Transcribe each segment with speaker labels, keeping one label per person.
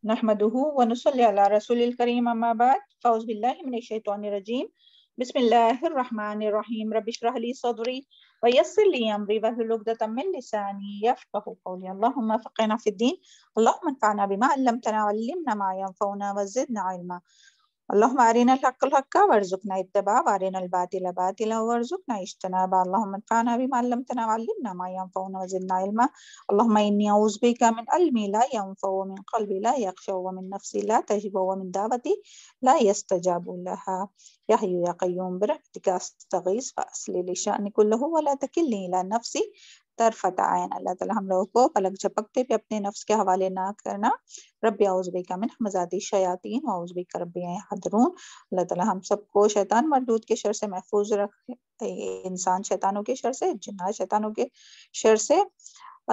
Speaker 1: نحمدہ ونصلی علی رسول الکریم اما بعد فاعوذ باللہ من الشیطان الرجیم بسم اللہ الرحمن الرحیم رب اشرح لی صدری ویسر لی امری واحلل عقدۃ من لسانی یفقہوا قولی اللہم فقہنا فی الدین اللہم انفعنا بما علمتنا وعلمنا ما ينفعنا وزدنا علما اللہم ارنا الحق حقا وارزقنا اتباعہ وارنا الباطل باطلا وارزقنا اجتنابہ اللہم انفعنا بما علمتنا وعلمنا ما ينفعنا وزدنا علما اللہم انی اعوذ بک من علم لا ينفع ومن قلب لا یخشع ومن نفس لا تجب ومن دعوت لا يستجاب لها یا حی یا قیوم برحمتک استغیث فاصلح لي شأنی کلہ ولا تکلنی الی نفسی طرفۃ عین۔ اللہ تعالی ہم لوگوں کو پلک جھپکتے بھی اپنے نفس کے حوالے نہ کرنا۔ رب اعوذ بک من همزات الشیاطین واعوذ بک رب ان یحضرون۔ اللہ تعالی ہم سب کو شیطان مردود کے شر سے محفوظ رکھے، انسان شیطانوں کے شر سے، جنات شیطانوں کے شر سے۔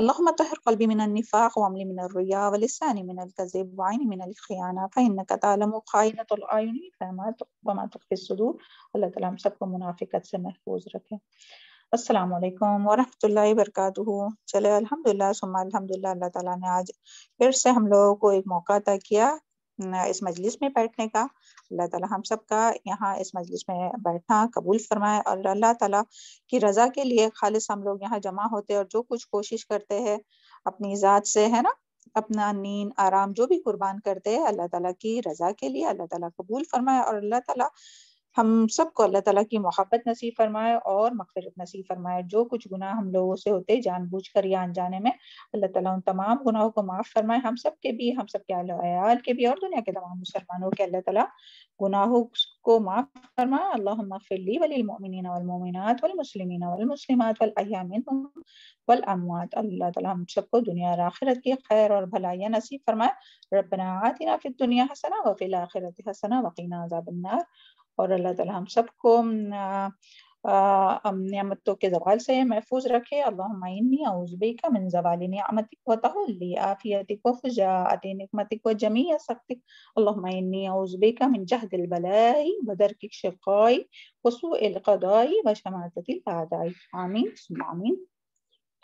Speaker 1: اللہم طہر قلبی من النفاق وعملی من الریا ولسانی من الکذب وعینی من الخیانہ فإنک تعلم خائنۃ الاعین وما تخفی الصدور۔ اللہ تعالی ہم سب کو منافقت سے محفوظ رکھے۔ السلام علیکم ورحمۃ اللہ وبرکاتہ۔ چلے الحمدللہ ثم الحمدللہ، اللہ تعالیٰ نے آج پھر سے ہم لوگوں کو ایک موقع عطا کیا اس مجلس میں بیٹھنے کا۔ اللہ تعالیٰ ہم سب کا یہاں اس مجلس میں بیٹھنا قبول فرمائے، اور اللہ تعالیٰ کی رضا کے لیے خالص ہم لوگ یہاں جمع ہوتے اور جو کچھ کوشش کرتے ہیں اپنی ذات سے، ہے نا، اپنا نیند آرام جو بھی قربان کرتے ہیں اللہ تعالیٰ کی رضا کے لیے، اللہ تعالیٰ قبول فرمائے، اور اللہ تعالیٰ ہم سب کو اللہ تعالیٰ کی محبت نصیب فرمائے اور مغفرت نصیب فرمائے۔ جو کچھ گناہ ہم لوگوں سے ہوتے جان بوجھ کر یا انجانے میں، اللہ تعالیٰ ان تمام گناہوں کو معاف فرمائے، ہم سب کے بھی، ہم سب کے اہل و عیال کے بھی، اور دنیا کے تمام مسلمانوں کے اللہ تعالیٰ گناہوں کو معاف فرمائے۔ اللہم اغفر لی وللمؤمنین والمؤمنات والمسلمین والمسلمات والاحیاء منہم والاموات۔ اللہ تعالیٰ ہم سب کو دنیا اور آخرت کی خیر اور بھلائیاں نصیب فرمائے۔ ربنا آتنا فی الدنیا حسنہ وفی الآخرۃ حسنہ وقنا عذاب النار۔ اور اللہ تعالیٰ ہم سب کو نعمتوں کے زوال سے محفوظ رکھے۔ اللہم انی اعوذ بک من زوال نعمتک وتحول عافیتک وفجاءۃ نقمتک وجمیع سخطک۔ اللہم انی اعوذ بک من جہد البلاء ودرک الشقاء وسوء القضاء وشماتۃ الاعداء۔ آمین ثم آمین۔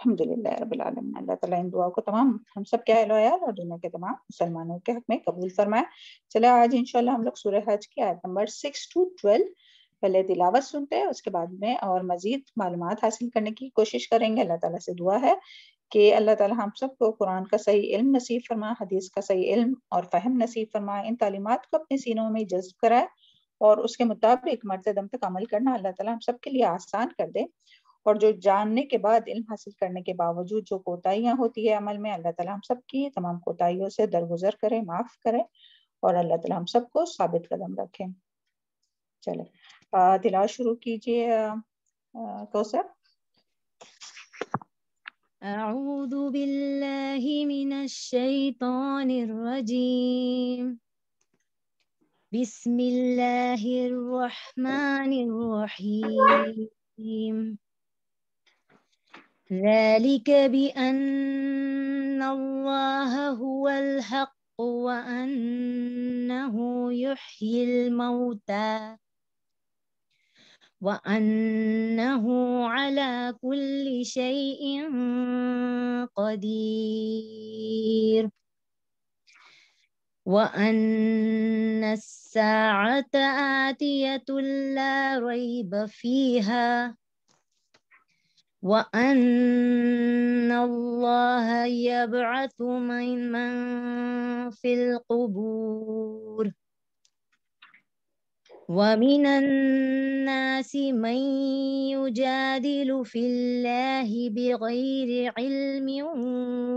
Speaker 1: الحمدللہ رب العالمین۔ اللہ تعالیٰ ان دعاؤں کو تمام ہم سب کے اہل و عیال اور دنیا کے تمام مسلمانوں کے حق میں قبول فرمائے۔ چلے آج انشاءاللہ ہم لوگ سورہ حج کی آیت نمبر 6 to 12 پہلے تلاوت سنتے ہیں، اس کے بعد میں اور مزید معلومات حاصل کرنے کی کوشش کریں گے۔ اللہ تعالیٰ سے دعا ہے کہ اللہ تعالیٰ ہم سب کو قرآن کا صحیح علم نصیب فرمائے، حدیث کا صحیح علم اور فہم نصیب فرمائے، ان تعلیمات کو اپنے سینوں میں جذب کرائے اور اس کے مطابق مرتے دم تک عمل کرنا اللہ تعالیٰ ہم سب کے لیے آسان کر دے، اور جو جاننے کے بعد، علم حاصل کرنے کے باوجود جو کوتاہیاں ہوتی ہے عمل میں، اللہ تعالیٰ ہم سب کی تمام کوتاہیوں سے درگزر کرے، معاف کرے، اور اللہ تعالیٰ ہم سب کو ثابت قدم رکھیں۔ چلے تلاوت شروع کیجیے کوثر۔
Speaker 2: اعوذ باللہ من الشیطان الرجیم، بسم اللہ الرحمن الرحیم۔ ذلك بأن اللہ هو الحق وأنه يحيي الموتى وأنه على كل شيء قدير وأن الساعة آتية لا ريب فيها وأن الله يبعث من في القبور ومن الناس من يجادل في الله بغير علم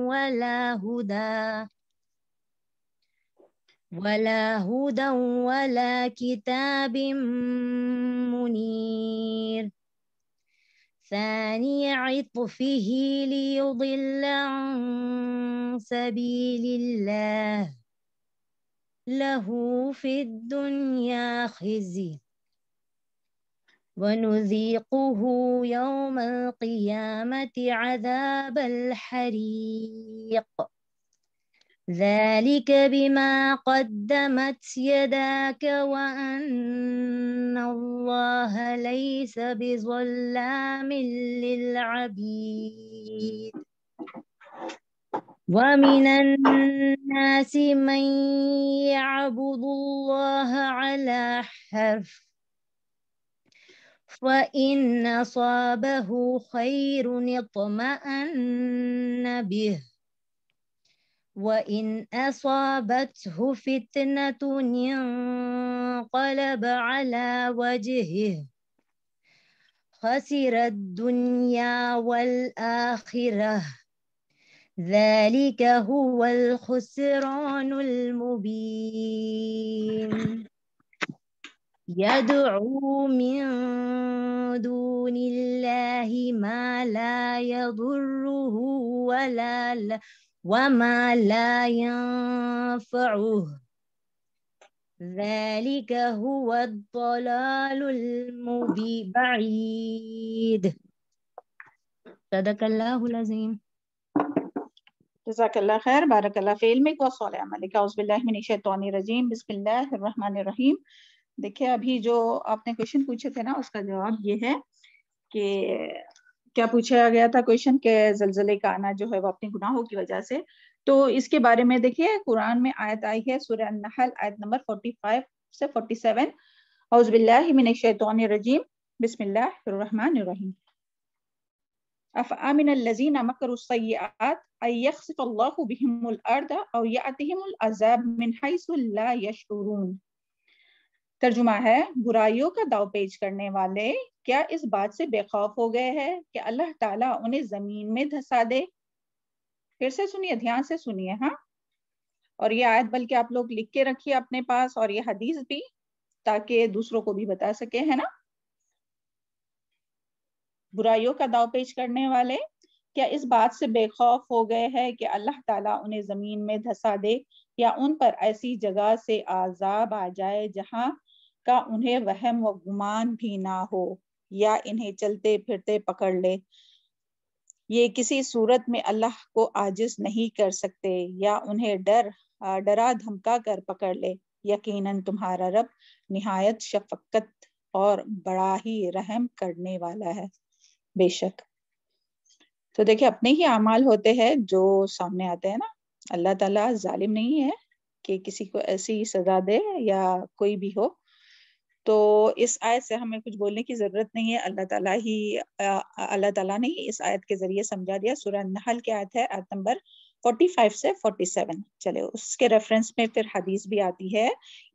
Speaker 2: ولا هدى ولا كتاب منير ثاني عطفه ليضل عن سبيل الله له في الدنيا خزي ونذيقه يوم القيامة عذاب الحريق ذلك بما قدمت يداك وأن الله ليس بظلام للعبيد۔ وَمِنَ النَّاسِ مَن يَعْبُدُ اللَّهَ عَلَى حَرْفٍ فَإِنْ أَصَابَهُ خَيْرٌ اطْمَأَنَّ بِهِ وَإِنْ أَصَابَتْهُ فِتْنَةٌ انقلب على وجهه خسر الدنيا والآخرة ذلك هو الخسران المبين يدعو من دون الله ما لا يضره وما لا ينفعه ذلك هو الضلال البعيد صدق الله العظيم.
Speaker 1: جزاک اللہ خیر، بارک اللہ فی علمک و صالح عملک، اعوذ باللہ من الشیطان الرجیم، بسم اللہ الرحمن الرحیم. دیکھیں ابھی جو آپ نے کویشچن پوچھے تھے نا، اس کا جواب یہ ہے کہ کیا پوچھا گیا تھا کویشچن کہ زلزلے کا آنا جو ہے وہ اپنے گناہوں کی وجہ سے. تو اس کے بارے میں دیکھیے قرآن میں آیت آئی ہے سورہ النحل آیت نمبر 45 سے 47. اعوذ باللہ من الشیطان الرجیم، بسم اللہ الرحمن الرحیم. افامن الذین مکروا السیئات ان یخسف اللہ بہم الارض او یاتہم العذاب من حیث لا یشعرون. ترجمہ ہے، برائیوں کا داؤ پیچ کرنے والے کیا اس بات سے بے خوف ہو گئے ہیں کہ اللہ تعالیٰ انہیں زمین میں دھسا دے. پھر سے سنیے، دھیان سے سنیے ہاں، اور یہ آیت بلکہ آپ لوگ لکھ کے رکھیے اپنے پاس، اور یہ حدیث بھی، تاکہ دوسروں کو بھی بتا سکے، ہے نا. برائیوں کا داؤ پیچ کرنے والے کیا اس بات سے بے خوف ہو گئے ہیں کہ اللہ تعالیٰ انہیں زمین میں دھسا دے یا ان پر ایسی جگہ سے عذاب آ جائے جہاں کا انہیں وہم و گمان بھی نہ ہو، یا انہیں چلتے پھرتے پکڑ لے. یہ کسی صورت میں اللہ کو عاجز نہیں کر سکتے یا انہیں ڈرا دھمکا کر پکڑ لے. یقیناً تمہارا رب نہایت شفقت اور بڑا ہی رحم کرنے والا ہے. بے شک. تو دیکھیں اپنے ہی اعمال ہوتے ہیں جو سامنے آتے ہیں نا. اللہ تعالیٰ ظالم نہیں ہے کہ کسی کو ایسی سزا دے یا کوئی بھی ہو. تو اس آیت سے ہمیں کچھ بولنے کی ضرورت نہیں ہے، اللہ تعالیٰ نے اس آیت کے ذریعے سمجھا دیا. سورہ النحل کی آیت ہے، آیت نمبر 45 سے 47. چلے اس کے ریفرنس میں پھر حدیث بھی آتی ہے،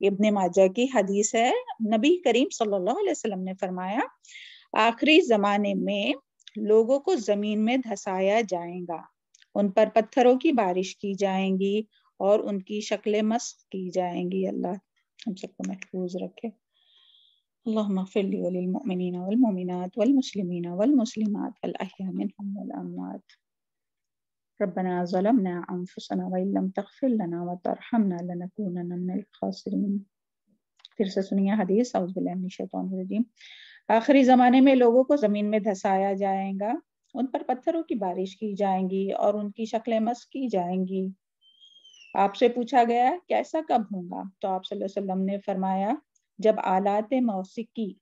Speaker 1: ابن ماجہ کی حدیث ہے. نبی کریم صلی اللہ علیہ وسلم نے فرمایا، آخری زمانے میں لوگوں کو زمین میں دھسایا جائے گا، ان پر پتھروں کی بارش کی جائیں گی اور ان کی شکلیں مسخ کی جائیں گی. اللہ ہم سب کو محفوظ رکھے. اللہم اغفر لی وللمؤمنین والمؤمنات والمسلمین والمسلمات والاحیاء منہم والاموات. ربنا ظلمنا انفسنا وان لم تغفر لنا وترحمنا لنکونن من الخاسرین. پھر سے سنیے حدیث، اعوذ باللہ من الشیطان الرجیم. آخری زمانے میں لوگوں کو زمین میں دھسایا جائے گا، ان پر پتھروں کی بارش کی جائیں گی اور ان کی شکلیں مسخ کی جائیں گی. آپ سے پوچھا گیا کہ ایسا کب ہوگا؟ تو آپ صلی اللہ علیہ وسلم نے فرمایا، جب آلات موسیقی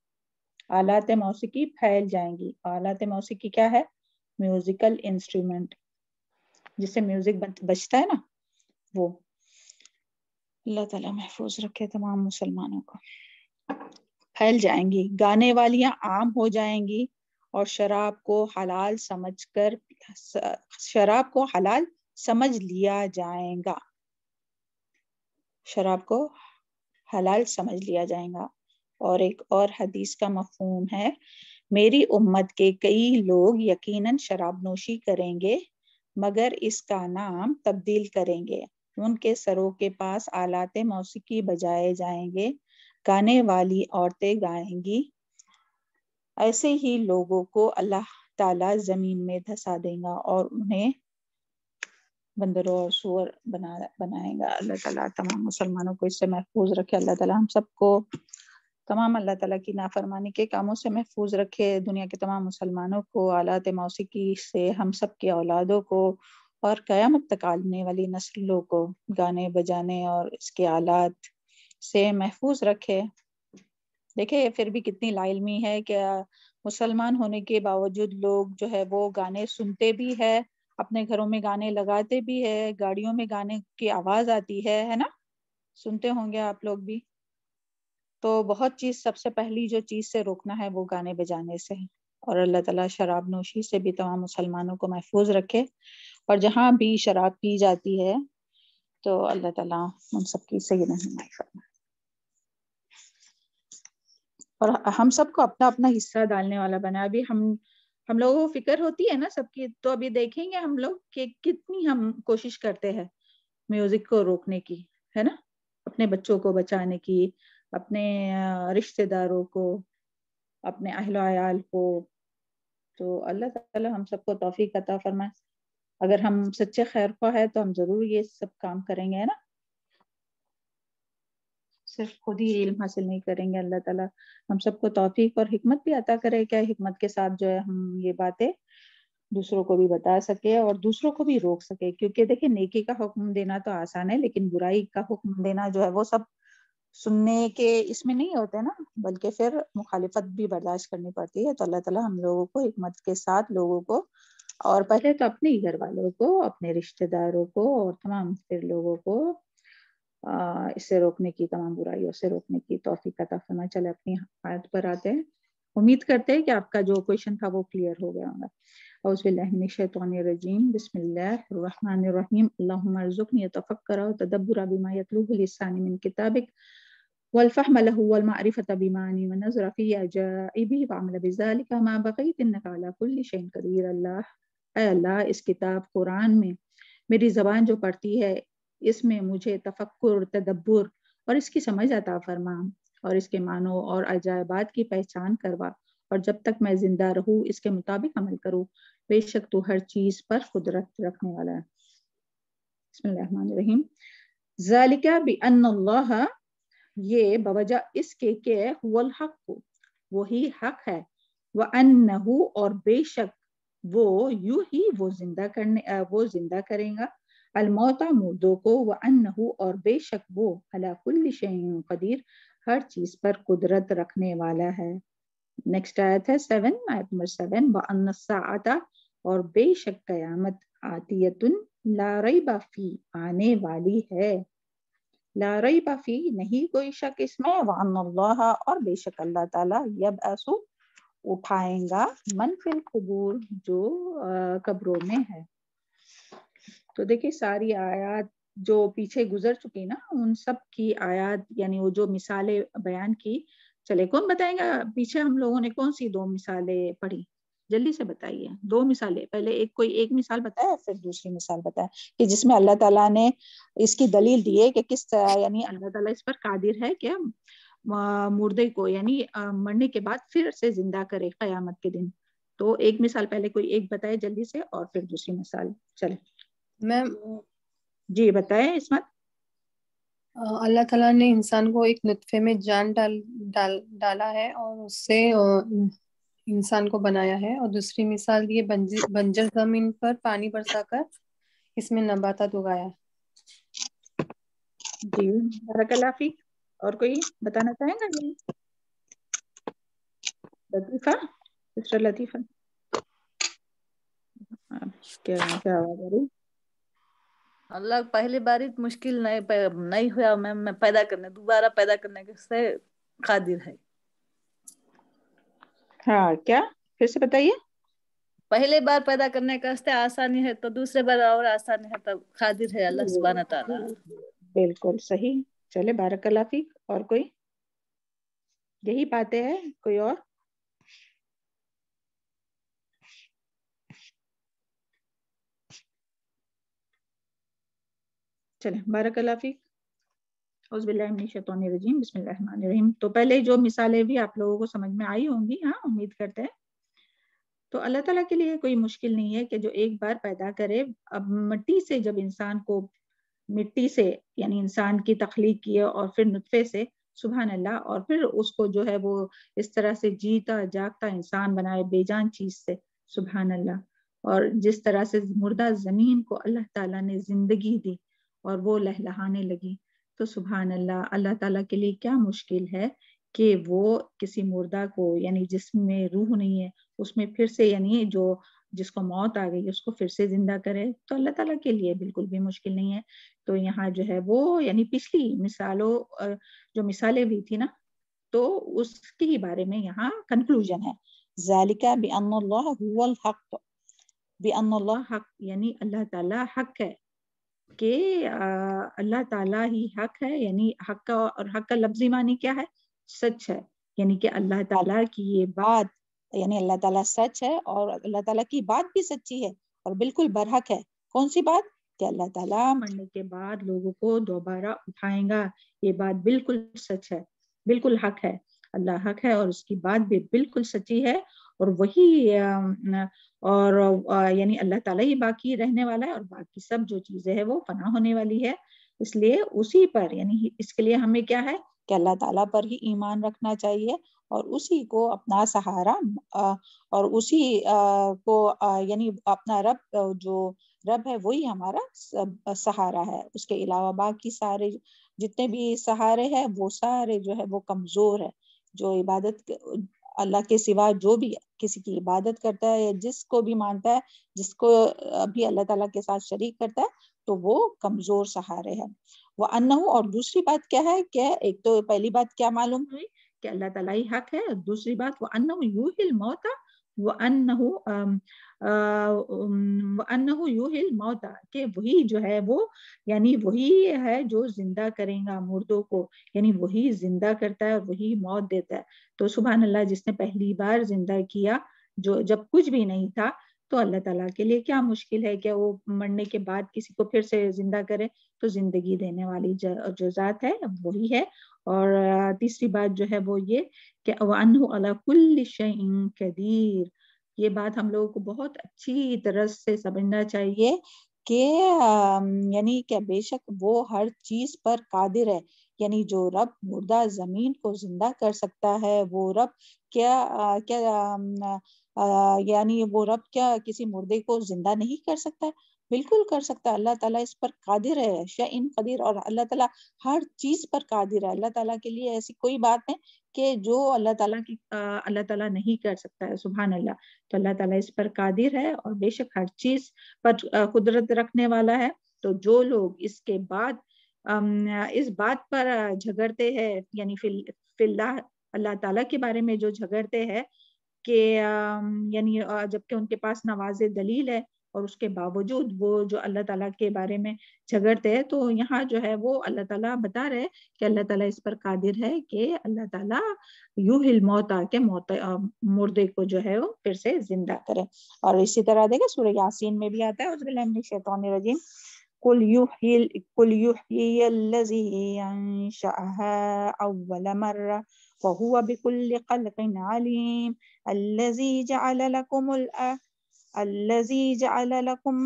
Speaker 1: پھیل جائیں گی. آلات موسیقی کیا ہے؟ میوزیکل انسٹرومنٹ، جس سے میوزک بجتا ہے نا، وہ. اللہ تعالیٰ محفوظ رکھے تمام مسلمانوں کو. پھیل جائیں گی، گانے والیاں عام ہو جائیں گی، اور شراب کو حلال سمجھ لیا جائے گا. شراب کو حلال سمجھ لیا جائے گا. اور ایک اور حدیث کا مفہوم ہے، میری امت کے کئی لوگ یقیناً شراب نوشی کریں گے مگر اس کا نام تبدیل کریں گے. ان کے سروں کے پاس آلات موسیقی بجائے جائیں گے، گانے والی عورتیں گائیں گی. ایسے ہی لوگوں کو اللہ تعالیٰ زمین میں دھسا دے گا اور انہیں بندروں اور سور بنائے گا. اللہ تعالیٰ تمام مسلمانوں کو اس سے محفوظ رکھے. اللہ تعالیٰ ہم سب کو تمام اللہ تعالیٰ کی نافرمانی کے کاموں سے محفوظ رکھے. دنیا کے تمام مسلمانوں کو آلات موسیقی سے، ہم سب کے اولادوں کو اور قیامت تک آنے والی نسلوں کو گانے بجانے اور اس کے آلات سے محفوظ رکھے. دیکھیں پھر بھی کتنی لا علمی ہے کہ مسلمان ہونے کے باوجود لوگ جو ہے وہ گانے سنتے بھی ہے اپنے گھروں میں گانے لگاتے بھی ہے، گاڑیوں میں گانے کی آواز آتی ہے نا، سنتے ہوں گے آپ لوگ بھی. تو بہت چیز، سب سے پہلی جو چیز سے روکنا ہے وہ گانے بجانے سے ہے. اور اللہ تعالیٰ شراب نوشی سے بھی تمام مسلمانوں کو محفوظ رکھے، اور جہاں بھی شراب پی جاتی ہے تو اللہ تعالیٰ ہم سب کی صحیح رہنمائی فرمائے. اور ہم سب کو اپنا اپنا حصہ ڈالنے والا بنا. ابھی ہم لوگوں کو فکر ہوتی ہے نا سب کی، تو ابھی دیکھیں گے ہم لوگ کہ کتنی ہم کوشش کرتے ہیں میوزک کو روکنے کی، ہے نا، اپنے بچوں کو بچانے کی، اپنے رشتہ داروں کو، اپنے اہل و عیال کو. تو اللہ تعالی ہم سب کو توفیق عطا فرمائے. اگر ہم سچے خیر خواہ ہیں تو ہم ضرور یہ سب کام کریں گے، ہے نا. صرف خود ہی علم حاصل نہیں کریں گے، اللہ تعالیٰ ہم سب کو توفیق اور حکمت بھی عطا کرے، کیا حکمت کے ساتھ جو ہے ہم یہ باتیں دوسروں کو بھی بتا سکے اور دوسروں کو بھی روک سکے. کیونکہ دیکھیں نیکی کا حکم دینا تو آسان ہے، لیکن برائی کا حکم دینا جو ہے وہ سب سننے کے اس میں نہیں ہوتے نا، بلکہ پھر مخالفت بھی برداشت کرنی پڑتی ہے. تو اللہ تعالیٰ ہم لوگوں کو حکمت کے ساتھ لوگوں کو، اور پہلے تو اپنے ہی گھر والوں کو، اپنے رشتہ داروں کو اور تمام پھر لوگوں کو اس سے روکنے کی، تمام برائیوں سے روکنے کی توفیق عطا فرمائے. چلے اپنی آیت پر آتے ہیں. امید کرتے ہیں کہ آپ کا جو کویشچن تھا وہ کلیئر ہو گیا ہوگا. اعوذ باللہ من الشیطان الرجیم، بسم اللہ الرحمن الرحیم. اللہم ارزقنی التفکر والتدبر بما یتلوہ لسانی من کتابک والفهم له والمعرفة بمعنی ونظر فی عجائبہ وعمل بذلک ما بقیت انک علی کل شیء قدیر. اے اللہ، اس کتاب قرآن میں میری زبان جو پڑھتی ہے اس میں مجھے تفکر، تدبر اور اس کی سمجھ عطا فرما، اور اس کے معنوں اور عجائبات کی پہچان کروا، اور جب تک میں زندہ رہوں اس کے مطابق عمل کروں. بے شک تو ہر چیز پر قدرت رکھنے والا ہے. بسم اللہ الرحمن الرحیم. ذالک بأن اللہ، یہ بوجہ اس کے کہ هو الحق، وہی حق ہے، وأنہ اور بے شک وہ یحیی وہ زندہ کرے گا، الموتى مردوں کو، وأنہ اور بے شک وہ علی کل شیء قدیر ہر چیز پر قدرت رکھنے والا ہے. نیکسٹ آیت ہے 7، آیت نمبر 7. وَأَنَّ السَّاعَةَ اور بے شک قیامت، آتیۃ لا ریب فی آنے والی ہے، لا ریب فی نہیں کوئی شک اس میں، وَأَنَّ اللَّهَ اور بے شک اللہ تعالیٰ، یبعث اٹھائیں گا، من فی القبور جو قبروں میں ہے. تو دیکھیں ساری آیات جو پیچھے گزر چکی نا، ان سب کی آیات یعنی وہ جو مثالیں بیان کی. چلے کون بتائیں گا پیچھے ہم لوگوں نے کون سی 2 مثالیں پڑھی؟ جلدی سے بتائیے. 2 مثالیں، پہلے ایک مثال بتایا، پھر دوسری مثال بتایا کہ جس میں اللہ تعالیٰ نے اس کی دلیل دی ہے کہ کس طرح یعنی اللہ تعالیٰ اس پر قادر ہے کہ مردے کو یعنی مرنے کے بعد پھر سے زندہ کرے قیامت کے دن. تو ایک مثال پہلے کوئی ایک بتائے جلدی سے، اور پھر دوسری مثال. چلے
Speaker 3: میم
Speaker 1: جی بتائیں اسمت.
Speaker 3: اللہ تعالیٰ نے انسان کو ایک نطفے میں جان ڈالا ہے اور اس سے انسان کو بنایا ہے. اور دوسری مثال یہ بنجر زمین پر پانی برسا کر اس میں نباتات اگایا.
Speaker 1: جی بارک اللہ فیک. اور کوئی بتانا چاہیں گا؟ جی لطیفہ، سسٹر لطیفہ، کیا آواز آ رہی؟
Speaker 4: اللہ پہلی باری مشکل نہیں ہوا میں پیدا کرنے، دوبارہ پیدا کرنے کے سے قادر ہے.
Speaker 1: ہاں کیا پھر سے بتائیے.
Speaker 4: پہلے بار پیدا کرنے کا راستے آسانی ہے تو دوسرے بار اور آسانی ہے، تو قادر ہے اللہ سبحانہ تعالیٰ.
Speaker 1: بالکل صحیح. چلے بارک اللہ فیک. اور کوئی یہی باتیں ہیں؟ کوئی اور؟ چلے بارک اللہ فیک. اعوذ باللہ من الشیطان الرجیم، بسم اللہ الرحمن الرحیم. تو پہلے جو مثالیں بھی آپ لوگوں کو سمجھ میں آئی ہوں گی، ہاں امید کرتے ہیں. تو اللہ تعالیٰ کے لیے کوئی مشکل نہیں ہے کہ جو ایک بار پیدا کرے. اب مٹی سے جب انسان کو مٹی سے یعنی انسان کی تخلیق کی ہے، اور پھر نطفے سے، سبحان اللہ، اور پھر اس کو جو ہے وہ اس طرح سے جیتا جاگتا انسان بنائے بے جان چیز سے، سبحان اللہ. اور جس طرح سے مردہ زمین کو اللہ تعالیٰ نے زندگی دی اور وہ لہلہانے لگی، تو سبحان اللہ، اللہ تعالیٰ کے لیے کیا مشکل ہے کہ وہ کسی مردہ کو یعنی جس میں روح نہیں ہے اس میں پھر سے یعنی جو جس کو موت آ گئی اس کو پھر سے زندہ کرے تو اللہ تعالیٰ کے لیے بالکل بھی مشکل نہیں ہے. تو یہاں جو ہے وہ یعنی پچھلی مثالوں جو مثالیں بھی تھی نا تو اس کے بارے میں یہاں کنکلوژن ہے. ذالک بأن اللہ هو الحق، بأن اللہ حق یعنی اللہ تعالیٰ حق ہے کہ اللہ تعالیٰ ہی حق ہے. یعنی حق کا اور حق کا لفظی معنی کیا ہے؟ سچ ہے. یعنی کہ اللہ تعالیٰ کی یہ بات یعنی اللہ تعالیٰ سچ ہے اور اللہ تعالیٰ کی بات بھی سچی ہے اور بالکل برحق ہے. کون سی بات؟ کہ اللہ تعالیٰ مرنے کے بعد لوگوں کو دوبارہ اٹھائیں گا. یہ بات بالکل سچ ہے، بالکل حق ہے. اللہ حق ہے اور اس کی بات بھی بالکل سچی ہے. اور وہی یعنی اللہ تعالیٰ ہی باقی رہنے والا ہے اور باقی سب جو چیزیں ہیں وہ فنا ہونے والی ہے. اس لیے اسی پر یعنی اس کے لیے ہمیں کیا ہے کہ اللہ تعالیٰ پر ہی ایمان رکھنا چاہیے اور اسی کو اپنا سہارا اور اسی کو یعنی اپنا رب جو رب ہے وہی ہمارا سہارا ہے. اس کے علاوہ باقی سارے جتنے بھی سہارے ہیں وہ سارے جو ہے وہ کمزور ہے. جو عبادت اللہ کے سوا جو بھی کسی کی عبادت کرتا ہے یا جس کو بھی مانتا ہے جس کو بھی اللہ تعالیٰ کے ساتھ شریک کرتا ہے تو وہ کمزور سہارے ہیں. وَأَنَّهُ اور دوسری بات کیا ہے کہ ایک تو پہلی بات کیا معلوم ہوئی کہ اللہ تعالیٰ ہی حق ہے. دوسری بات وَأَنَّهُ يُحْيِي الْمَوْتَى وَأَنَّهُ يُحْيِي الْمَوْتَى کہ وہی جو ہے وہ یعنی وہی ہے جو زندہ کرے گا مردوں کو. یعنی وہی زندہ کرتا ہے اور وہی موت دیتا ہے. تو سبحان اللہ جس نے پہلی بار زندہ کیا جو جب کچھ بھی نہیں تھا تو اللہ تعالیٰ کے لیے کیا مشکل ہے کہ وہ مرنے کے بعد کسی کو پھر سے زندہ کرے. تو زندگی دینے والی جو ذات ہے وہی ہے. اور تیسری بات جو ہے وہ یہ کہ وَأَنَّهُ عَلَى كُلِّ شَيْءٍ قَدِيرٌ. یہ بات ہم لوگوں کو بہت اچھی طرح سے سمجھنا چاہیے کہ یعنی کہ بے شک وہ ہر چیز پر قادر ہے. یعنی جو رب مردہ زمین کو زندہ کر سکتا ہے وہ رب یعنی وہ رب کیا کسی مردے کو زندہ نہیں کر سکتا؟ بالکل کر سکتا ہے. اللہ تعالیٰ اس پر قادر ہے. شیء قدیر اور اللہ تعالیٰ ہر چیز پر قادر ہے. اللہ تعالیٰ کے لیے ایسی کوئی بات نہیں کہ جو اللہ تعالیٰ نہیں کر سکتا ہے. سبحان اللہ. تو اللہ تعالیٰ اس پر قادر ہے اور بے شک ہر چیز پر قدرت رکھنے والا ہے. تو جو لوگ اس کے بعد اس بات پر جھگڑتے ہیں یعنی فی اللہ تعالیٰ کے بارے میں جو جھگڑتے ہیں کہ یعنی جبکہ ان کے پاس نواز دلیل ہے اور اس کے باوجود وہ جو اللہ تعالیٰ کے بارے میں جھگڑتے ہیں تو یہاں جو ہے وہ اللہ تعالیٰ بتا رہے کہ اللہ تعالیٰ اس پر قادر ہے کہ اللہ تعالیٰ یحیی الموتیٰ کے مردے کو جو ہے وہ پھر سے زندہ کرے. اور اسی طرح دیکھیں سورہ یاسین میں بھی آتا ہے اعوذ باللہ من الشیطان الرجیم قل یحیی الذی انشأها اول مرہ وهو بكل خلق علیم الذی جعل لكم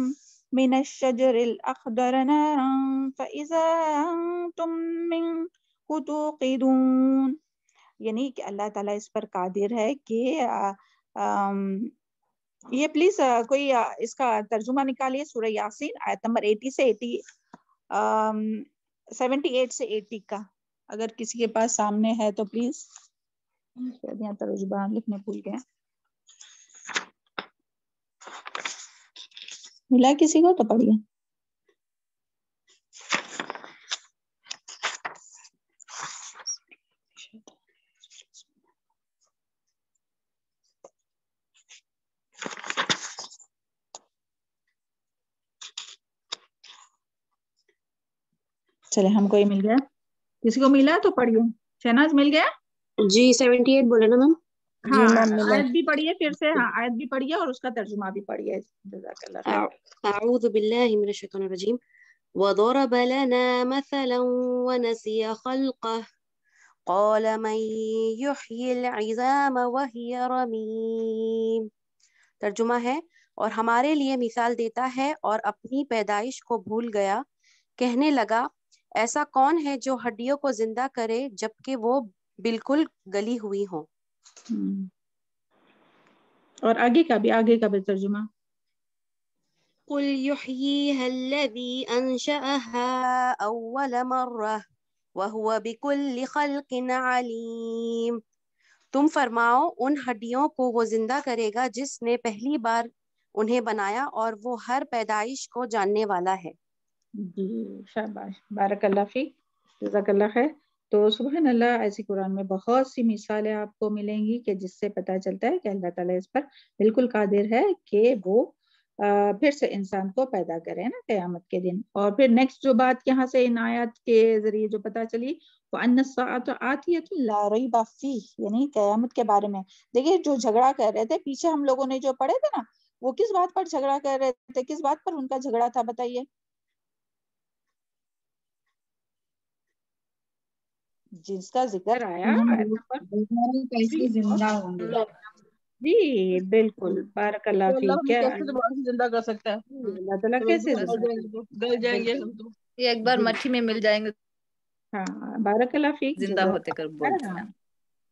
Speaker 1: من الشجر الأخضر نارا فإذا أنتم منه توقدون. یعنی کہ اللہ تعالیٰ اس پر قادر ہے کہ یہ پلیز کوئی اس کا ترجمہ نکالیے سورہ یاسین آیت نمبر 80 سے 78 سے 80 کا اگر کسی کے پاس سامنے ہے تو پلیز. یہاں ترجمہ لکھنے بھول گئے. ملا کسی کو تو پڑھیے. چلے ہم کوئی مل گیا کسی کو ملا تو پڑھیے. شہناز مل گیا؟
Speaker 5: جی 78 بولے نا میم.
Speaker 1: ہاں آیت بھی پڑھیے پھر سے. ہاں آیت بھی پڑھیے اور اس کا ترجمہ بھی پڑھیے. جزاک اللہ خیر.
Speaker 5: اعوذ باللہ من الشیطان الرجیم. وضرب لنا مثلا ونسي خلقه قال من يحيي العظام وهي رميم. ترجمہ ہے اور ہمارے لیے مثال دیتا ہے اور اپنی پیدائش کو بھول گیا. کہنے لگا ایسا کون ہے جو ہڈیوں کو زندہ کرے جبکہ وہ بالکل گلی ہوئی ہوں.
Speaker 1: اور آگے کا بھی ترجمہ.
Speaker 5: قل يحييها الذي أنشأها أول مرة وهو بكل خلق عليم. تم فرماؤ ان ہڈیوں کو وہ زندہ کرے گا جس نے پہلی بار انہیں بنایا اور وہ ہر پیدائش کو جاننے والا ہے۔
Speaker 1: جی شاباش، بارک اللہ فیک، جزاک اللہ خیر۔ تو سبحان اللہ، ایسی قرآن میں بہت سی مثالیں آپ کو ملیں گی کہ جس سے پتہ چلتا ہے کہ اللہ تعالیٰ اس پر بالکل قادر ہے کہ وہ پھر سے انسان کو پیدا کرے نا قیامت کے دن۔ اور پھر نیکسٹ جو بات یہاں سے ان آیات کے ذریعے جو پتہ چلی، وَأَنَّ السَّاعَةَ آتِيَةٌ لَا رَيْبَ فِيهِ، یعنی قیامت کے بارے میں دیکھیے جو جھگڑا کر رہے تھے پیچھے ہم لوگوں نے جو پڑھے تھے نا، وہ کس بات پر جھگڑا کر رہے تھے، کس بات پر ان کا جھگڑا تھا بتائیے؟ جس کا ذکر آیا
Speaker 3: کیسے زندہ ہوں گے؟
Speaker 1: جی بالکل، بارک اللہ
Speaker 4: تو اللہ
Speaker 1: فیک،
Speaker 4: ہمیں
Speaker 1: کیا
Speaker 4: کیسے دوبارہ سے زندہ کر سکتا ہے؟
Speaker 1: اللہ تعالیٰ کیسے
Speaker 4: مر
Speaker 1: زندہ
Speaker 4: جائیں گے تو گل جائیں گے ہم تو، یہ ایک بار
Speaker 1: جی
Speaker 4: مٹھی میں مل جائیں گے
Speaker 1: ہاں، بارک اللہ فیک،
Speaker 4: زندہ
Speaker 1: جزاک
Speaker 4: ہوتے کر بولتے
Speaker 1: اللہ۔
Speaker 4: ہیں۔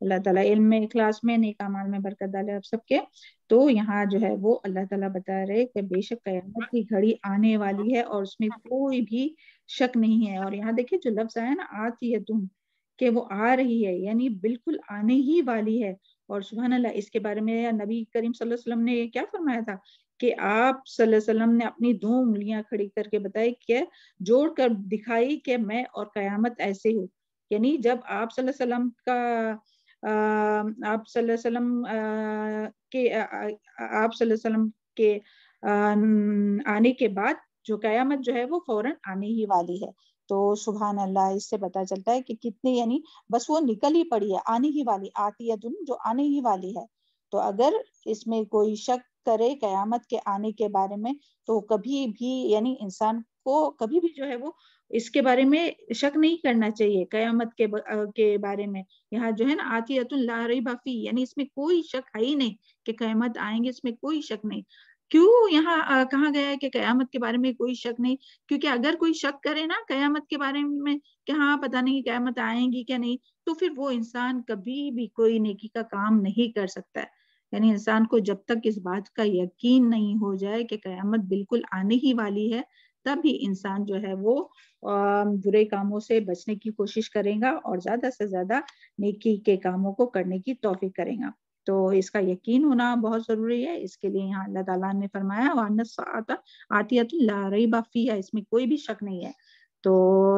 Speaker 1: اللہ تعالیٰ علم میں، اخلاص میں، نیک اعمال میں برکت ڈالے آپ سب کے۔ تو یہاں جو ہے وہ اللہ تعالیٰ بتا رہے کہ بے شک قیامت کی گھڑی آنے والی ہے اور اس میں کوئی بھی شک نہیں ہے۔ اور یہاں دیکھیں جو لفظ آیا نا آتیتم، کہ وہ آ رہی ہے، یعنی بالکل آنے ہی والی ہے۔ اور سبحان اللہ، اس کے بارے میں نبی کریم صلی اللہ علیہ وسلم نے کیا فرمایا تھا کہ آپ صلی اللہ علیہ وسلم نے اپنی 2 انگلیاں کھڑی کر کے بتائی کہ جوڑ کر دکھائی کہ میں اور قیامت ایسے ہوں۔ یعنی جب آپ صلی اللہ علیہ وسلم کا آپ صلی اللہ علیہ وسلم کے آپ صلی اللہ علیہ وسلم کے آنے کے بعد جو قیامت جو ہے وہ فوراً آنے ہی والی ہے۔ تو سبحان اللہ، اس سے پتہ چلتا ہے کہ کتنے، یعنی بس وہ نکل ہی پڑی ہے، آنے ہی والی، آتی ہے جو آنے ہی والی ہے۔ تو اگر اس میں کوئی شک کرے قیامت کے آنے کے بارے میں تو کبھی بھی، یعنی انسان کو کبھی بھی جو ہے وہ اس کے بارے میں شک نہیں کرنا چاہیے قیامت کے بارے میں۔ یہاں جو ہے نا آتیۃ لا ریب فیہ، یعنی اس میں کوئی شک ہے ہی نہیں کہ قیامت آئیں گے، اس میں کوئی شک نہیں۔ کیوں یہاں کہا گیا ہے کہ قیامت کے بارے میں کوئی شک نہیں؟ کیونکہ اگر کوئی شک کرے نا قیامت کے بارے میں کہ ہاں پتہ نہیں قیامت آئیں گی کہ نہیں، تو پھر وہ انسان کبھی بھی کوئی نیکی کا کام نہیں کر سکتا ہے۔ یعنی انسان کو جب تک اس بات کا یقین نہیں ہو جائے کہ قیامت بالکل آنے ہی والی ہے، تب ہی انسان جو ہے وہ برے کاموں سے بچنے کی کوشش کرے گا اور زیادہ سے زیادہ نیکی کے کاموں کو کرنے کی توفیق کرے گا۔ تو اس کا یقین ہونا بہت ضروری ہے۔ اس کے لیے یہاں اللہ تعالیٰ نے فرمایا وَأَنَّ السَّاعَةَ آتِيَةٌ لَا رَيْبَ فِيهَا، اس میں کوئی بھی شک نہیں ہے۔ تو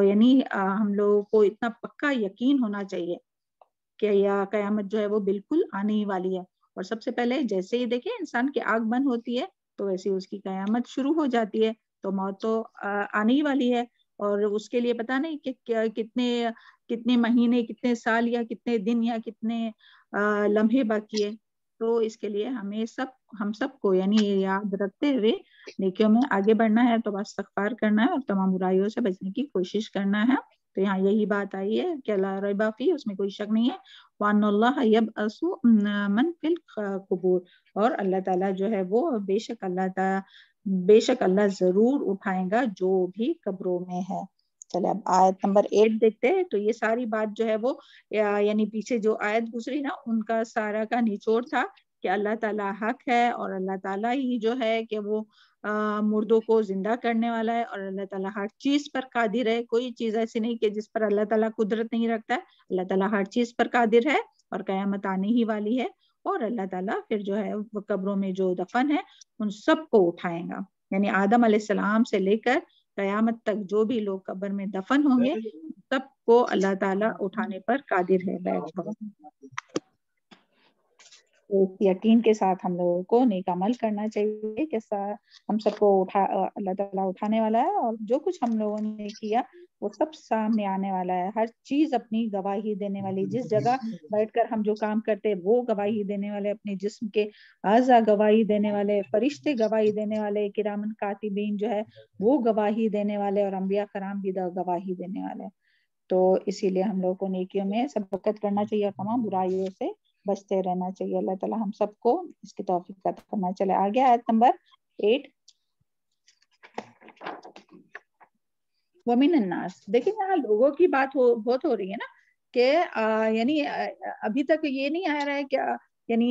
Speaker 1: یعنی ہم لوگوں کو اتنا پکا یقین ہونا چاہیے کہ یا قیامت جو ہے وہ بالکل آنے ہی والی ہے۔ اور سب سے پہلے جیسے ہی دیکھیں انسان کی آنکھ بند ہوتی ہے تو ویسے اس کی قیامت شروع ہو جاتی ہے۔ تو موت تو آنے ہی والی ہے، اور اس کے لیے پتہ نہیں کہ کتنے مہینے، کتنے سال، یا کتنے دن، یا کتنے لمحے باقی ہے۔ تو اس کے لیے ہم سب کو یعنی یاد رکھتے ہوئے نیکیوں میں آگے بڑھنا ہے، تو بس استغفار کرنا ہے اور تمام برائیوں سے بچنے کی کوشش کرنا ہے۔ تو یہاں یہی بات آئی ہے کہ لا ریب فیہ، اس میں کوئی شک نہیں ہے۔ وَأَنَّ اللَّهَ يَبْعَثُ مَن فِي الْقُبُورِ، اور اللہ تعالیٰ جو ہے وہ بے شک اللہ ضرور اٹھائے گا جو بھی قبروں میں ہے۔ چلے اب آیت نمبر 8 دیکھتے ہیں۔ تو یہ ساری بات جو ہے وہ یعنی پیچھے جو آیت گزری نا ان کا سارا کا نچوڑ تھا کہ اللہ تعالیٰ حق ہے، اور اللہ تعالیٰ ہی جو ہے کہ وہ مردوں کو زندہ کرنے والا ہے، اور اللہ تعالیٰ ہر چیز پر قادر ہے۔ کوئی چیز ایسی نہیں کہ جس پر اللہ تعالیٰ قدرت نہیں رکھتا ہے، اللہ تعالیٰ ہر چیز پر قادر ہے، اور قیامت آنے ہی والی ہے۔ اور اللہ تعالیٰ پھر جو ہے وہ قبروں میں جو دفن ہے ان سب کو اٹھائے گا، یعنی آدم علیہ السلام سے لے کر قیامت تک جو بھی لوگ قبر میں دفن ہوں گے سب کو اللہ تعالیٰ اٹھانے پر قادر ہے۔ بیٹھ جاؤ۔ تو اس یقین کے ساتھ ہم لوگوں کو نیک عمل کرنا چاہیے کہ ہم سب کو اللہ تعالیٰ اٹھانے والا ہے، اور جو کچھ ہم لوگوں نے کیا وہ سب سامنے آنے والا ہے۔ ہر چیز اپنی گواہی دینے والی، جس جگہ بیٹھ کر ہم جو کام کرتے وہ گواہی دینے والے، اپنے جسم کے اعضاء گواہی دینے والے، فرشتے گواہی دینے والے، کرامن کاتبین جو ہے وہ گواہی دینے والے، اور انبیاء کرام بھی گواہی دینے والے۔ تو اسی لیے ہم لوگوں کو نیکیوں میں سبقت کرنا چاہیے، تمام برائیوں سے بچتے رہنا چاہیے۔ اللہ تعالیٰ ہم سب کو اس کی توفیق عطا کرنا۔ چلے آگے آیت نمبر 8۔ وَمِنَ النَّاسِ، دیکھیں یہاں لوگوں کی بات بہت ہو رہی ہے نا، کہ یعنی ابھی تک یہ نہیں آ رہا ہے کہ یعنی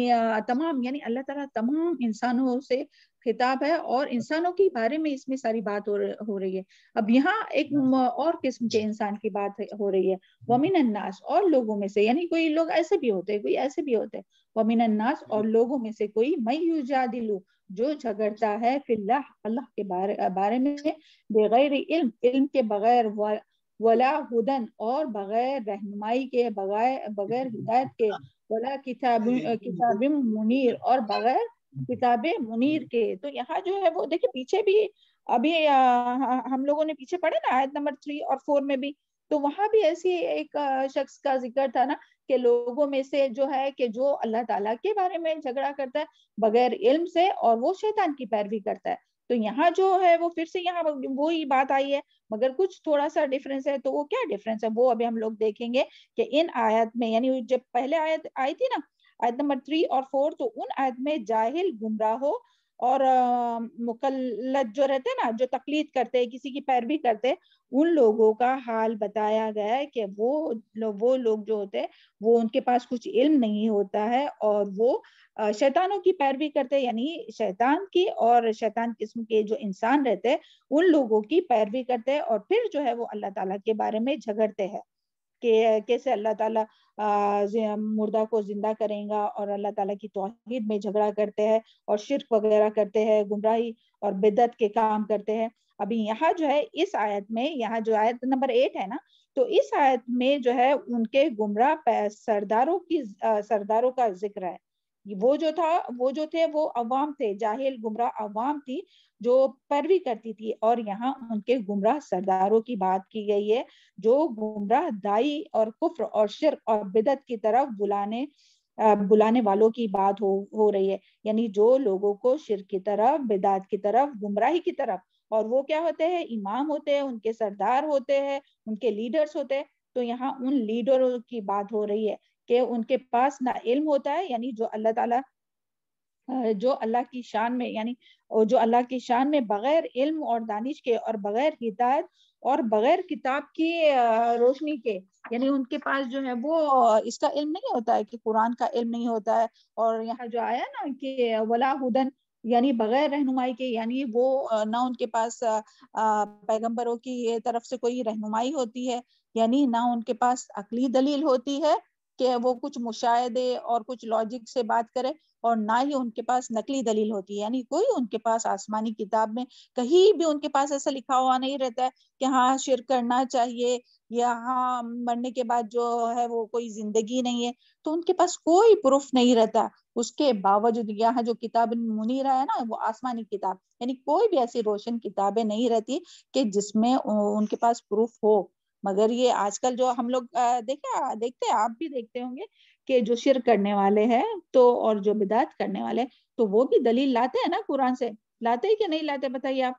Speaker 1: تمام، یعنی اللہ تعالیٰ تمام انسانوں سے خطاب ہے، اور انسانوں کے بارے میں اس میں ساری بات ہو رہی ہے۔ اب یہاں ایک اور قسم کے انسان کی بات ہو رہی ہے، وَمِنَ النَّاسِ، اور لوگوں میں سے، یعنی کوئی لوگ ایسے بھی ہوتے، کوئی ایسے بھی ہوتے، وَمِنَ النَّاسِ، اور لوگوں میں سے کوئی مَن یُجَادِلُ، جو جھگڑتا ہے فی اللہ اللہ کے بارے میں بغیر علم علم کے بغیر ولا ہدن اور بغیر رہنمائی کے بغیر ہدایت کے ولا کتاب منیر اور بغیر کتاب منیر کے. تو یہاں جو ہے وہ دیکھیں پیچھے بھی ابھی ہم لوگوں نے پیچھے پڑھے نا آیت نمبر 3 اور 4 میں بھی, تو وہاں بھی ایسی ایک شخص کا ذکر تھا نا کہ لوگوں میں سے جو ہے کہ جو اللہ تعالیٰ کے بارے میں جھگڑا کرتا ہے بغیر علم سے اور وہ شیطان کی پیروی کرتا ہے. تو یہاں جو ہے وہ پھر سے یہاں وہی بات آئی ہے مگر کچھ تھوڑا سا ڈفرینس ہے. تو وہ کیا ڈفرینس ہے وہ ابھی ہم لوگ دیکھیں گے کہ ان آیت میں, یعنی جب پہلے آیت آئی تھی نا آیت نمبر 3 اور 4, تو ان آیت میں جاہل گمراہوں اور مقلد جو رہتے نا جو تقلید کرتے کسی کی پیروی کرتے ان لوگوں کا حال بتایا گیا ہے کہ وہ لوگ جو ہوتے وہ ان کے پاس کچھ علم نہیں ہوتا ہے اور وہ شیطانوں کی پیروی کرتے, یعنی شیطان کی اور شیطان قسم کے جو انسان رہتے ان لوگوں کی پیروی کرتے اور پھر جو ہے وہ اللہ تعالیٰ کے بارے میں جھگڑتے ہیں کہ کیسے اللہ تعالیٰ مردہ کو زندہ کریں گا, اور اللہ تعالیٰ کی توحید میں جھگڑا کرتے ہیں اور شرک وغیرہ کرتے ہیں, گمراہی اور بدعت کے کام کرتے ہیں. ابھی یہاں جو ہے اس آیت میں, یہاں جو آیت نمبر 8 ہے نا, تو اس آیت میں جو ہے ان کے گمراہ سرداروں کا ذکر ہے. وہ جو تھے وہ عوام تھے, جاہل گمراہ عوام تھی جو پیروی کرتی تھی, اور یہاں ان کے گمراہ سرداروں کی بات کی گئی ہے جو گمراہ دائی اور کفر اور شرک اور بدعت کی طرف بلانے والوں کی بات ہو رہی ہے. یعنی جو لوگوں کو شرک کی طرف, بدعت کی طرف, گمراہی کی طرف, اور وہ کیا ہوتے ہیں امام ہوتے ہیں, ان کے سردار ہوتے ہیں, ان کے لیڈرز ہوتے ہیں. تو یہاں ان لیڈروں کی بات ہو رہی ہے کہ ان کے پاس نہ علم ہوتا ہے, یعنی جو اللہ تعالیٰ جو اللہ کی شان میں, یعنی جو اللہ کی شان میں بغیر علم اور دانش کے اور بغیر ہدایت اور بغیر کتاب کی روشنی کے, یعنی ان کے پاس جو ہے وہ اس کا علم نہیں ہوتا ہے کہ قرآن کا علم نہیں ہوتا ہے. اور یہاں جو آیا نا کہ ولا ہدن, یعنی بغیر رہنمائی کے, یعنی وہ نہ ان کے پاس پیغمبروں کی طرف سے کوئی رہنمائی ہوتی ہے, یعنی نہ ان کے پاس عقلی دلیل ہوتی ہے کہ وہ کچھ مشاہدے اور کچھ لاجک سے بات کرے, اور نہ ہی ان کے پاس نقلی دلیل ہوتی ہے. یعنی کوئی ان کے پاس آسمانی کتاب میں کہیں بھی ان کے پاس ایسا لکھا ہوا نہیں رہتا ہے کہ ہاں شرک کرنا چاہیے, یا ہاں مرنے کے بعد جو ہے وہ کوئی زندگی نہیں ہے. تو ان کے پاس کوئی پروف نہیں رہتا. اس کے باوجود یہاں جو کتاب منیرہ ہے نا وہ آسمانی کتاب, یعنی کوئی بھی ایسی روشن کتابیں نہیں رہتی کہ جس میں ان کے پاس پروف ہو. مگر یہ آج کل جو ہم لوگ دیکھتے آپ بھی دیکھتے ہوں گے کہ جو شرک کرنے والے ہیں تو اور جو بدعت کرنے والے تو وہ بھی دلیل لاتے ہیں نا قرآن سے, لاتے ہی کہ نہیں لاتے بتائیے آپ.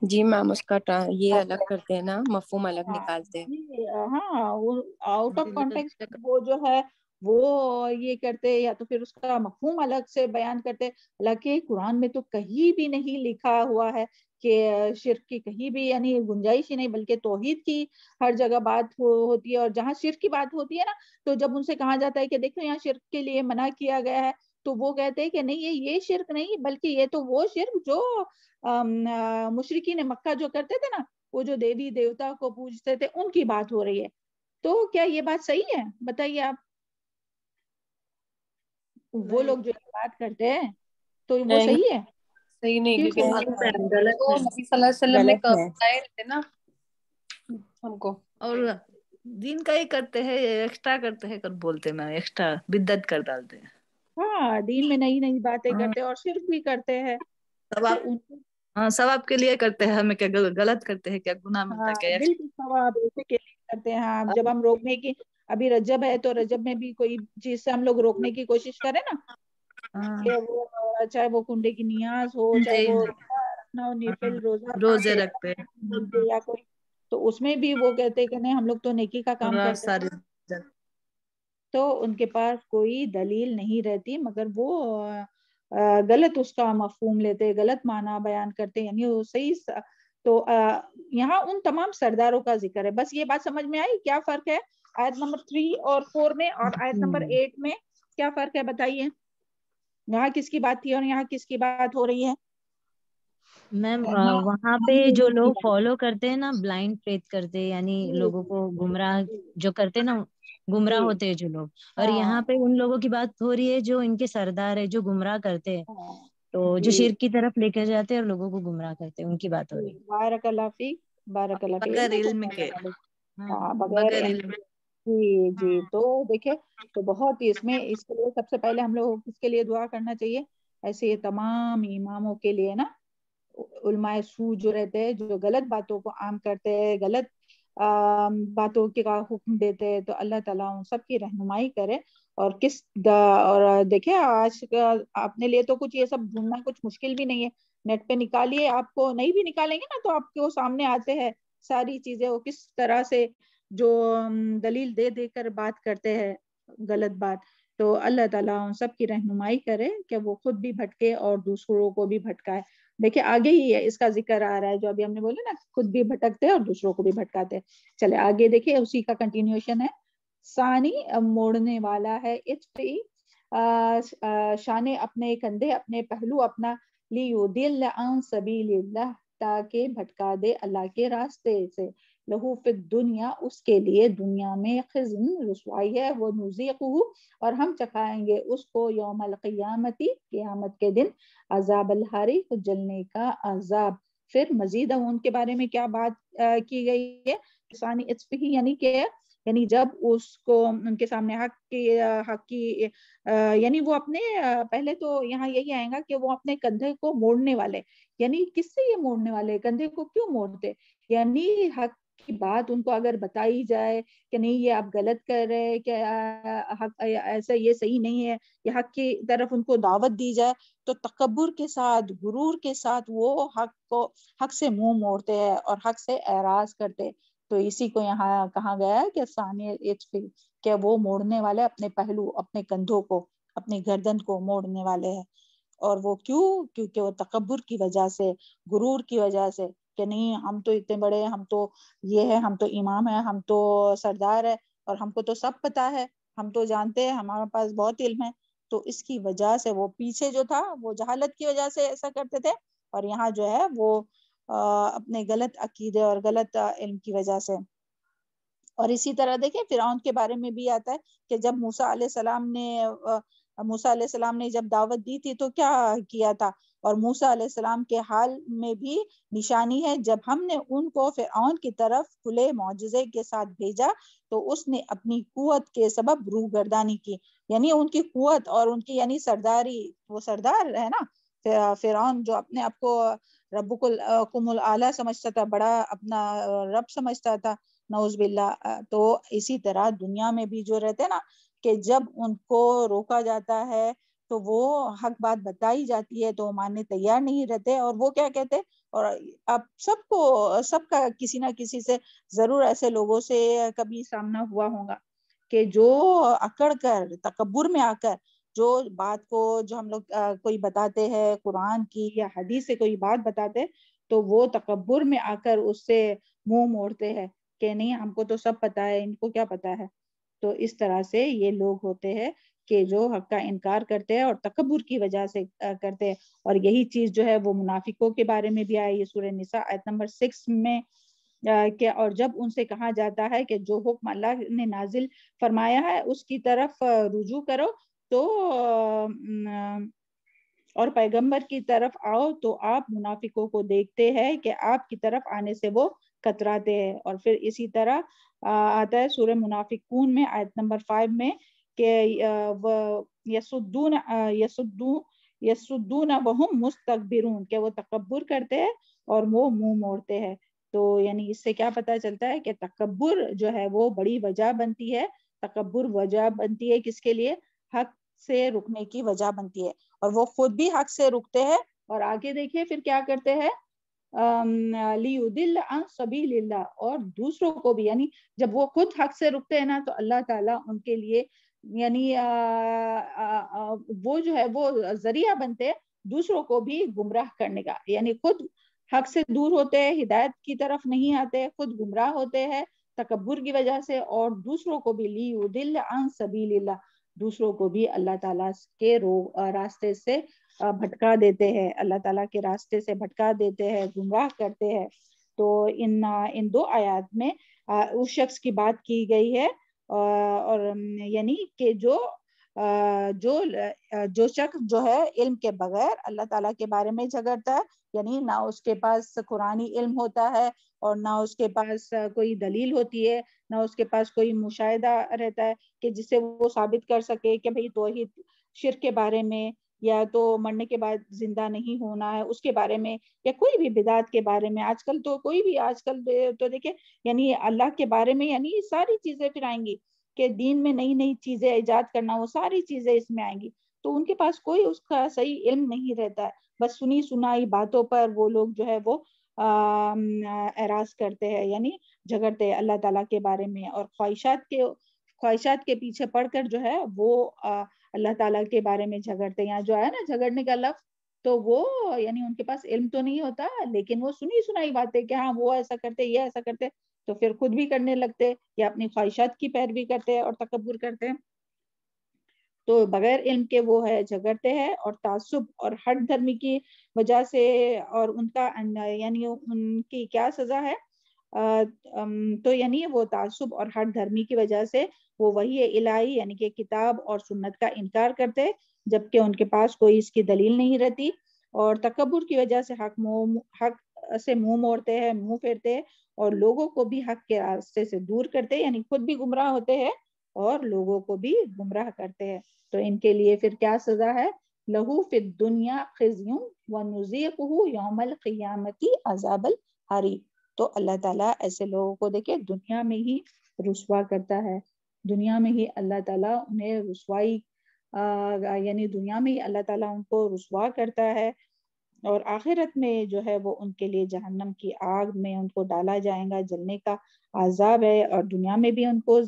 Speaker 6: جی میم اس کا یہ الگ کرتے ہیں نا, مفہوم الگ نکالتے ہیں.
Speaker 1: ہاں آؤٹ آف کانٹیکسٹ وہ جو ہے وہ یہ کرتے, یا تو پھر اس کا مفہوم الگ سے بیان کرتے. حالانکہ قرآن میں تو کہیں بھی نہیں لکھا ہوا ہے کہ شرک کی کہیں بھی یعنی گنجائش ہی نہیں, بلکہ توحید کی ہر جگہ بات ہوتی ہے. اور جہاں شرک کی بات ہوتی ہے نا, تو جب ان سے کہا جاتا ہے کہ دیکھو یہاں شرک کے لیے منع کیا گیا ہے, تو وہ کہتے ہیں کہ نہیں یہ شرک نہیں, بلکہ یہ تو وہ شرک جو مشرکین مکہ جو کرتے تھے نا, وہ جو دیوی دیوتا کو پوجتے تھے ان کی بات ہو رہی ہے. تو کیا یہ بات صحیح ہے بتائیے آپ؟ وہ لوگ جو بات کرتے ہیں تو وہ صحیح ہے؟
Speaker 3: صحیح نہیں, کیونکہ
Speaker 4: غلط ہے,
Speaker 3: نبی صلی اللہ علیہ وسلم میں
Speaker 6: غلط ہے.
Speaker 3: بتائے رہتے نا ہم کو.
Speaker 4: اور دین کا ہی کرتے ہیں, ایکسٹرا کرتے ہیں, کر بولتے میں ایکسٹرا بدعت کر ڈالتے ہیں.
Speaker 1: ہاں دین میں نئی نئی باتیں کرتے اور شرک بھی کرتے ہیں.
Speaker 4: ثواب کے لیے کرتے ہیں, ہمیں کیا غلط کرتے ہیں, کیا گناہ ملتا ہے کیا؟
Speaker 1: بالکل ثواب ایسے کے لیے کرتے ہیں. ہاں جب ہم روکنے کی, ابھی رجب ہے تو رجب میں بھی کوئی چیز سے ہم لوگ روکنے کی کوشش کریں نا, کہ وہ چاہے وہ کنڈے کی نیاز ہو, چاہے وہ رکھنا ہو نیفل
Speaker 4: روزے رکھتے ہیں,
Speaker 1: یا کوئی, تو اس میں بھی وہ کہتے کہ نہیں ہم لوگ تو نیکی کا کام کرتے ہیں.
Speaker 4: ساری
Speaker 1: تو ان کے پاس کوئی دلیل نہیں رہتی, مگر وہ غلط اس کا مفہوم لیتے, غلط معنی بیان کرتے. یعنی وہ صحیح. تو یہاں ان تمام سرداروں کا ذکر ہے. بس یہ بات سمجھ میں آئی کیا فرق ہے آیت نمبر 3 اور 4 میں اور آیت نمبر 8 میں؟ کیا فرق ہے بتائیے, یہاں کس کی بات تھی اور یہاں کس کی بات ہو رہی ہے؟
Speaker 2: میم وہاں پہ جو لوگ فالو کرتے ہیں نا بلائنڈ فیتھ کرتے ہیں، یعنی لوگوں کو گمراہ جو کرتے ہیں نا، گمراہ ہوتے ہیں جو لوگ، اور یہاں پہ ان لوگوں کی بات ہو رہی ہے جو ان کے سردار ہے جو گمراہ کرتے ہیں، تو جو شرک کی طرف لے کر جاتے ہیں اور لوگوں کو گمراہ کرتے ہیں، ان کی بات ہو رہی ہے۔
Speaker 1: بارک اللہ فیک، بارک اللہ فیک،
Speaker 4: بغیر علم کے،
Speaker 1: ہاں بغیر علم، جی جی۔ تو دیکھیں تو بہت ہی اس میں، اس کے لیے سب سے پہلے ہم لوگ کس کے لیے دعا کرنا چاہیے؟ ایسے تمام اماموں کے لیے نا، علماء سو جو رہتے ہیں، جو غلط باتوں کو عام کرتے ہیں، غلط باتوں کا حکم دیتے ہیں، تو اللہ تعالیٰ ان سب کی رہنمائی کرے۔ اور اور دیکھیں آج اپنے لیے تو کچھ یہ سب ڈھونڈنا کچھ مشکل بھی نہیں ہے، نیٹ پہ نکالیے، آپ کو نہیں بھی نکالیں گے نا تو آپ کے سامنے آتے ہیں ساری چیزیں، وہ کس طرح سے جو دلیل دے دے کر بات کرتے ہیں غلط بات۔ تو اللہ تعالیٰ ان سب کی رہنمائی کرے کہ وہ خود بھی بھٹکے اور دوسروں کو بھی بھٹکائے۔ دیکھیں آگے ہی اس کا ذکر آ رہا ہے جو ابھی ہم نے بولا نا، خود بھی بھٹکتے اور دوسروں کو بھی بھٹکاتے۔ چلے آگے دیکھیں، اسی کا کنٹینیوشن ہے۔ ثانی موڑنے والا ہے، اطفی شان اپنے کندھے، اپنے پہلو اپنا، لیدل عن سبیل اللہ تاکہ بھٹکا دے اللہ کے راستے سے، لہو فی الدنیا اس کے لیے دنیا میں خزن رسوائی ہے، وہ نذیقہ اور ہم چکھائیں گے اس کو یوم القیامتی قیامت کے دن عذاب الحریق جلنے کا عذاب۔ پھر مزید ان کے بارے میں کیا بات کی گئی ہے؟ ثانی اطفی یعنی جب اس کو ان کے سامنے حق کی یعنی وہ اپنے پہلے تو یہاں یہی آئے گا کہ وہ اپنے کندھے کو موڑنے والے، یعنی کس سے یہ موڑنے والے، کندھے کو کیوں موڑتے؟ یعنی حق کی بات ان کو اگر بتائی جائے کہ نہیں یہ آپ غلط کر رہے، کہ حق ایسا یہ صحیح نہیں ہے، یہ حق کی طرف ان کو دعوت دی جائے تو تکبر کے ساتھ، غرور کے ساتھ وہ حق سے منہ موڑتے ہیں اور حق سے اعراض کرتے۔ تو اسی کو یہاں کہا گیا ہے کہ ثانی اطفی، کہ وہ موڑنے والے اپنے پہلو، اپنے کندھوں کو، اپنی گردن کو موڑنے والے ہیں۔ اور وہ کیوں؟ کیونکہ وہ تکبر کی وجہ سے، غرور کی وجہ سے، کہ نہیں ہم تو اتنے بڑے ہیں، ہم تو یہ ہے، ہم تو امام ہے، ہم تو سردار ہے، اور ہم کو تو سب پتا ہے، ہم تو جانتے ہیں، ہمارے پاس بہت علم ہے۔ تو اس کی وجہ سے وہ پیچھے جو تھا وہ جہالت کی وجہ سے ایسا کرتے تھے، اور یہاں جو ہے وہ اپنے غلط عقیدے اور غلط علم کی وجہ سے۔ اور اسی طرح دیکھیں فرعون کے بارے میں بھی آتا ہے کہ جب موسیٰ علیہ السلام نے جب دعوت دی تھی تو کیا کیا تھا، اور موسیٰ علیہ السلام کے حال میں بھی نشانی ہے، جب ہم نے ان کو فرعون کی طرف کھلے معجزے کے ساتھ بھیجا تو اس نے اپنی قوت کے سبب روح گردانی کی، یعنی ان کی قوت اور ان کی یعنی سرداری، وہ سردار ہے نا فرعون، جو اپنے آپ کو ربکم الاعلیٰ سمجھتا تھا، بڑا اپنا رب سمجھتا تھا، نعوذ باللہ۔ تو اسی طرح دنیا میں بھی جو رہتے نا، کہ جب ان کو روکا جاتا ہے تو وہ حق بات بتائی جاتی ہے تو وہ ماننے تیار نہیں رہتے، اور وہ کیا کہتے، اور اب سب کا کسی نہ کسی سے ضرور ایسے لوگوں سے کبھی سامنا ہوا ہوگا کہ جو اکڑ کر، تکبر میں آ کر جو بات کو، جو ہم لوگ کوئی بتاتے ہیں قرآن کی یا حدیث سے کوئی بات بتاتے، تو وہ تکبر میں آ کر اس سے منہ موڑتے ہیں کہ نہیں ہم کو تو سب پتا ہے، ان کو کیا پتا ہے۔ تو اس طرح سے یہ لوگ ہوتے ہیں کہ جو حق کا انکار کرتے ہیں اور تکبر کی وجہ سے کرتے ہیں۔ اور یہی چیز جو ہے وہ منافقوں کے بارے میں بھی آئی ہے سورہ نساء آیت نمبر 6 میں، کہ اور جب ان سے کہا جاتا ہے کہ جو حکم اللہ نے نازل فرمایا ہے اس کی طرف رجوع کرو تو اور پیغمبر کی طرف آؤ، تو آپ منافقوں کو دیکھتے ہیں کہ آپ کی طرف آنے سے وہ کتراتے ہیں۔ اور پھر اسی طرح آتا ہے سورہ منافقون میں آیت نمبر 5 میں کہ یسدون وہم مستکبرون، کہ وہ تکبر کرتے ہیں اور وہ منہ موڑتے ہیں۔ تو یعنی اس سے کیا پتہ چلتا ہے کہ تکبر جو ہے وہ بڑی وجہ بنتی ہے، تکبر وجہ بنتی ہے کس کے لیے؟ حق سے رکنے کی وجہ بنتی ہے، اور وہ خود بھی حق سے رکتے ہیں، اور آگے دیکھیے پھر کیا کرتے ہیں، لیدل عن سبیل اللہ، اور دوسروں کو بھی، یعنی جب وہ خود حق سے رکتے ہیں نا تو اللہ تعالیٰ ان کے لیے یعنی وہ جو ہے وہ ذریعہ بنتے ہیں دوسروں کو بھی گمراہ کرنے کا، یعنی خود حق سے دور ہوتے ہیں، ہدایت کی طرف نہیں آتے، خود گمراہ ہوتے ہیں تکبر کی وجہ سے، اور دوسروں کو بھی لیدل عن سبیل اللہ، دوسروں کو بھی اللہ تعالیٰ کے راستے سے بھٹکا دیتے ہیں، اللہ تعالیٰ کے راستے سے بھٹکا دیتے ہیں، گمراہ کرتے ہیں۔ تو ان دو آیات میں اس شخص کی بات کی گئی ہے، اور یعنی کہ جو شخص جو ہے علم کے بغیر اللہ تعالیٰ کے بارے میں جھگڑتا ہے، یعنی نہ اس کے پاس قرآنی علم ہوتا ہے اور نہ اس کے پاس کوئی دلیل ہوتی ہے، نہ اس کے پاس کوئی مشاہدہ رہتا ہے کہ جس سے وہ ثابت کر سکے کہ بھئی توحید شرک کے بارے میں، یا تو مرنے کے بعد زندہ نہیں ہونا ہے اس کے بارے میں، یا کوئی بھی بدعت کے بارے میں۔ آج کل تو دیکھیں یعنی اللہ کے بارے میں یعنی ساری چیزیں پھر آئیں گی کہ دین میں نئی نئی چیزیں ایجاد کرنا، وہ ساری چیزیں اس میں آئیں گی۔ تو ان کے پاس کوئی اس کا صحیح علم نہیں رہتا ہے، بس سنی سنائی باتوں پر وہ لوگ جو ہے وہ اعراض کرتے ہیں، یعنی جھگڑتے ہیں اللہ تعالیٰ کے بارے میں، اور خواہشات کے پیچھے پڑ کر جو ہے وہ اللہ تعالیٰ کے بارے میں جھگڑتے ہیں۔ یہاں جو ہے نا جھگڑنے کا لفظ، تو وہ یعنی ان کے پاس علم تو نہیں ہوتا لیکن وہ سنی سنائی باتیں کہ ہاں وہ ایسا کرتے، یہ ایسا کرتے، تو پھر خود بھی کرنے لگتے یا اپنی خواہشات کی پیروی کرتے اور تکبر کرتے ہیں۔ تو بغیر علم کے وہ ہے جھگڑتے ہیں، اور تعصب اور ہٹ دھرمی کی وجہ سے، اور ان کا یعنی ان کی کیا سزا ہے، تو یعنی وہ تعصب اور ہٹ دھرمی کی وجہ سے وہ وحی الہی یعنی کہ کتاب اور سنت کا انکار کرتے، جبکہ ان کے پاس کوئی اس کی دلیل نہیں رہتی، اور تکبر کی وجہ سے حق سے منہ موڑتے ہیں، منہ پھیرتے ہیں، اور لوگوں کو بھی حق کے راستے سے دور کرتے، یعنی خود بھی گمراہ ہوتے ہیں اور لوگوں کو بھی گمراہ کرتے ہیں۔ تو ان کے لیے پھر کیا سزا ہے؟ لہو فی الدنیا خزی ونذیقہ یوم القیامت عذاب الحریق۔ تو اللہ تعالیٰ ایسے لوگوں کو دیکھے دنیا میں ہی رسوا کرتا ہے، دنیا میں ہی اللہ تعالیٰ انہیں رسوائی یعنی دنیا میں ہی اللہ تعالیٰ ان کو رسوا کرتا ہے، اور آخرت میں جو ہے وہ ان کے لیے جہنم کی آگ میں ان کو ڈالا جائے گا، جلنے کا عذاب ہے، اور دنیا میں بھی ان کو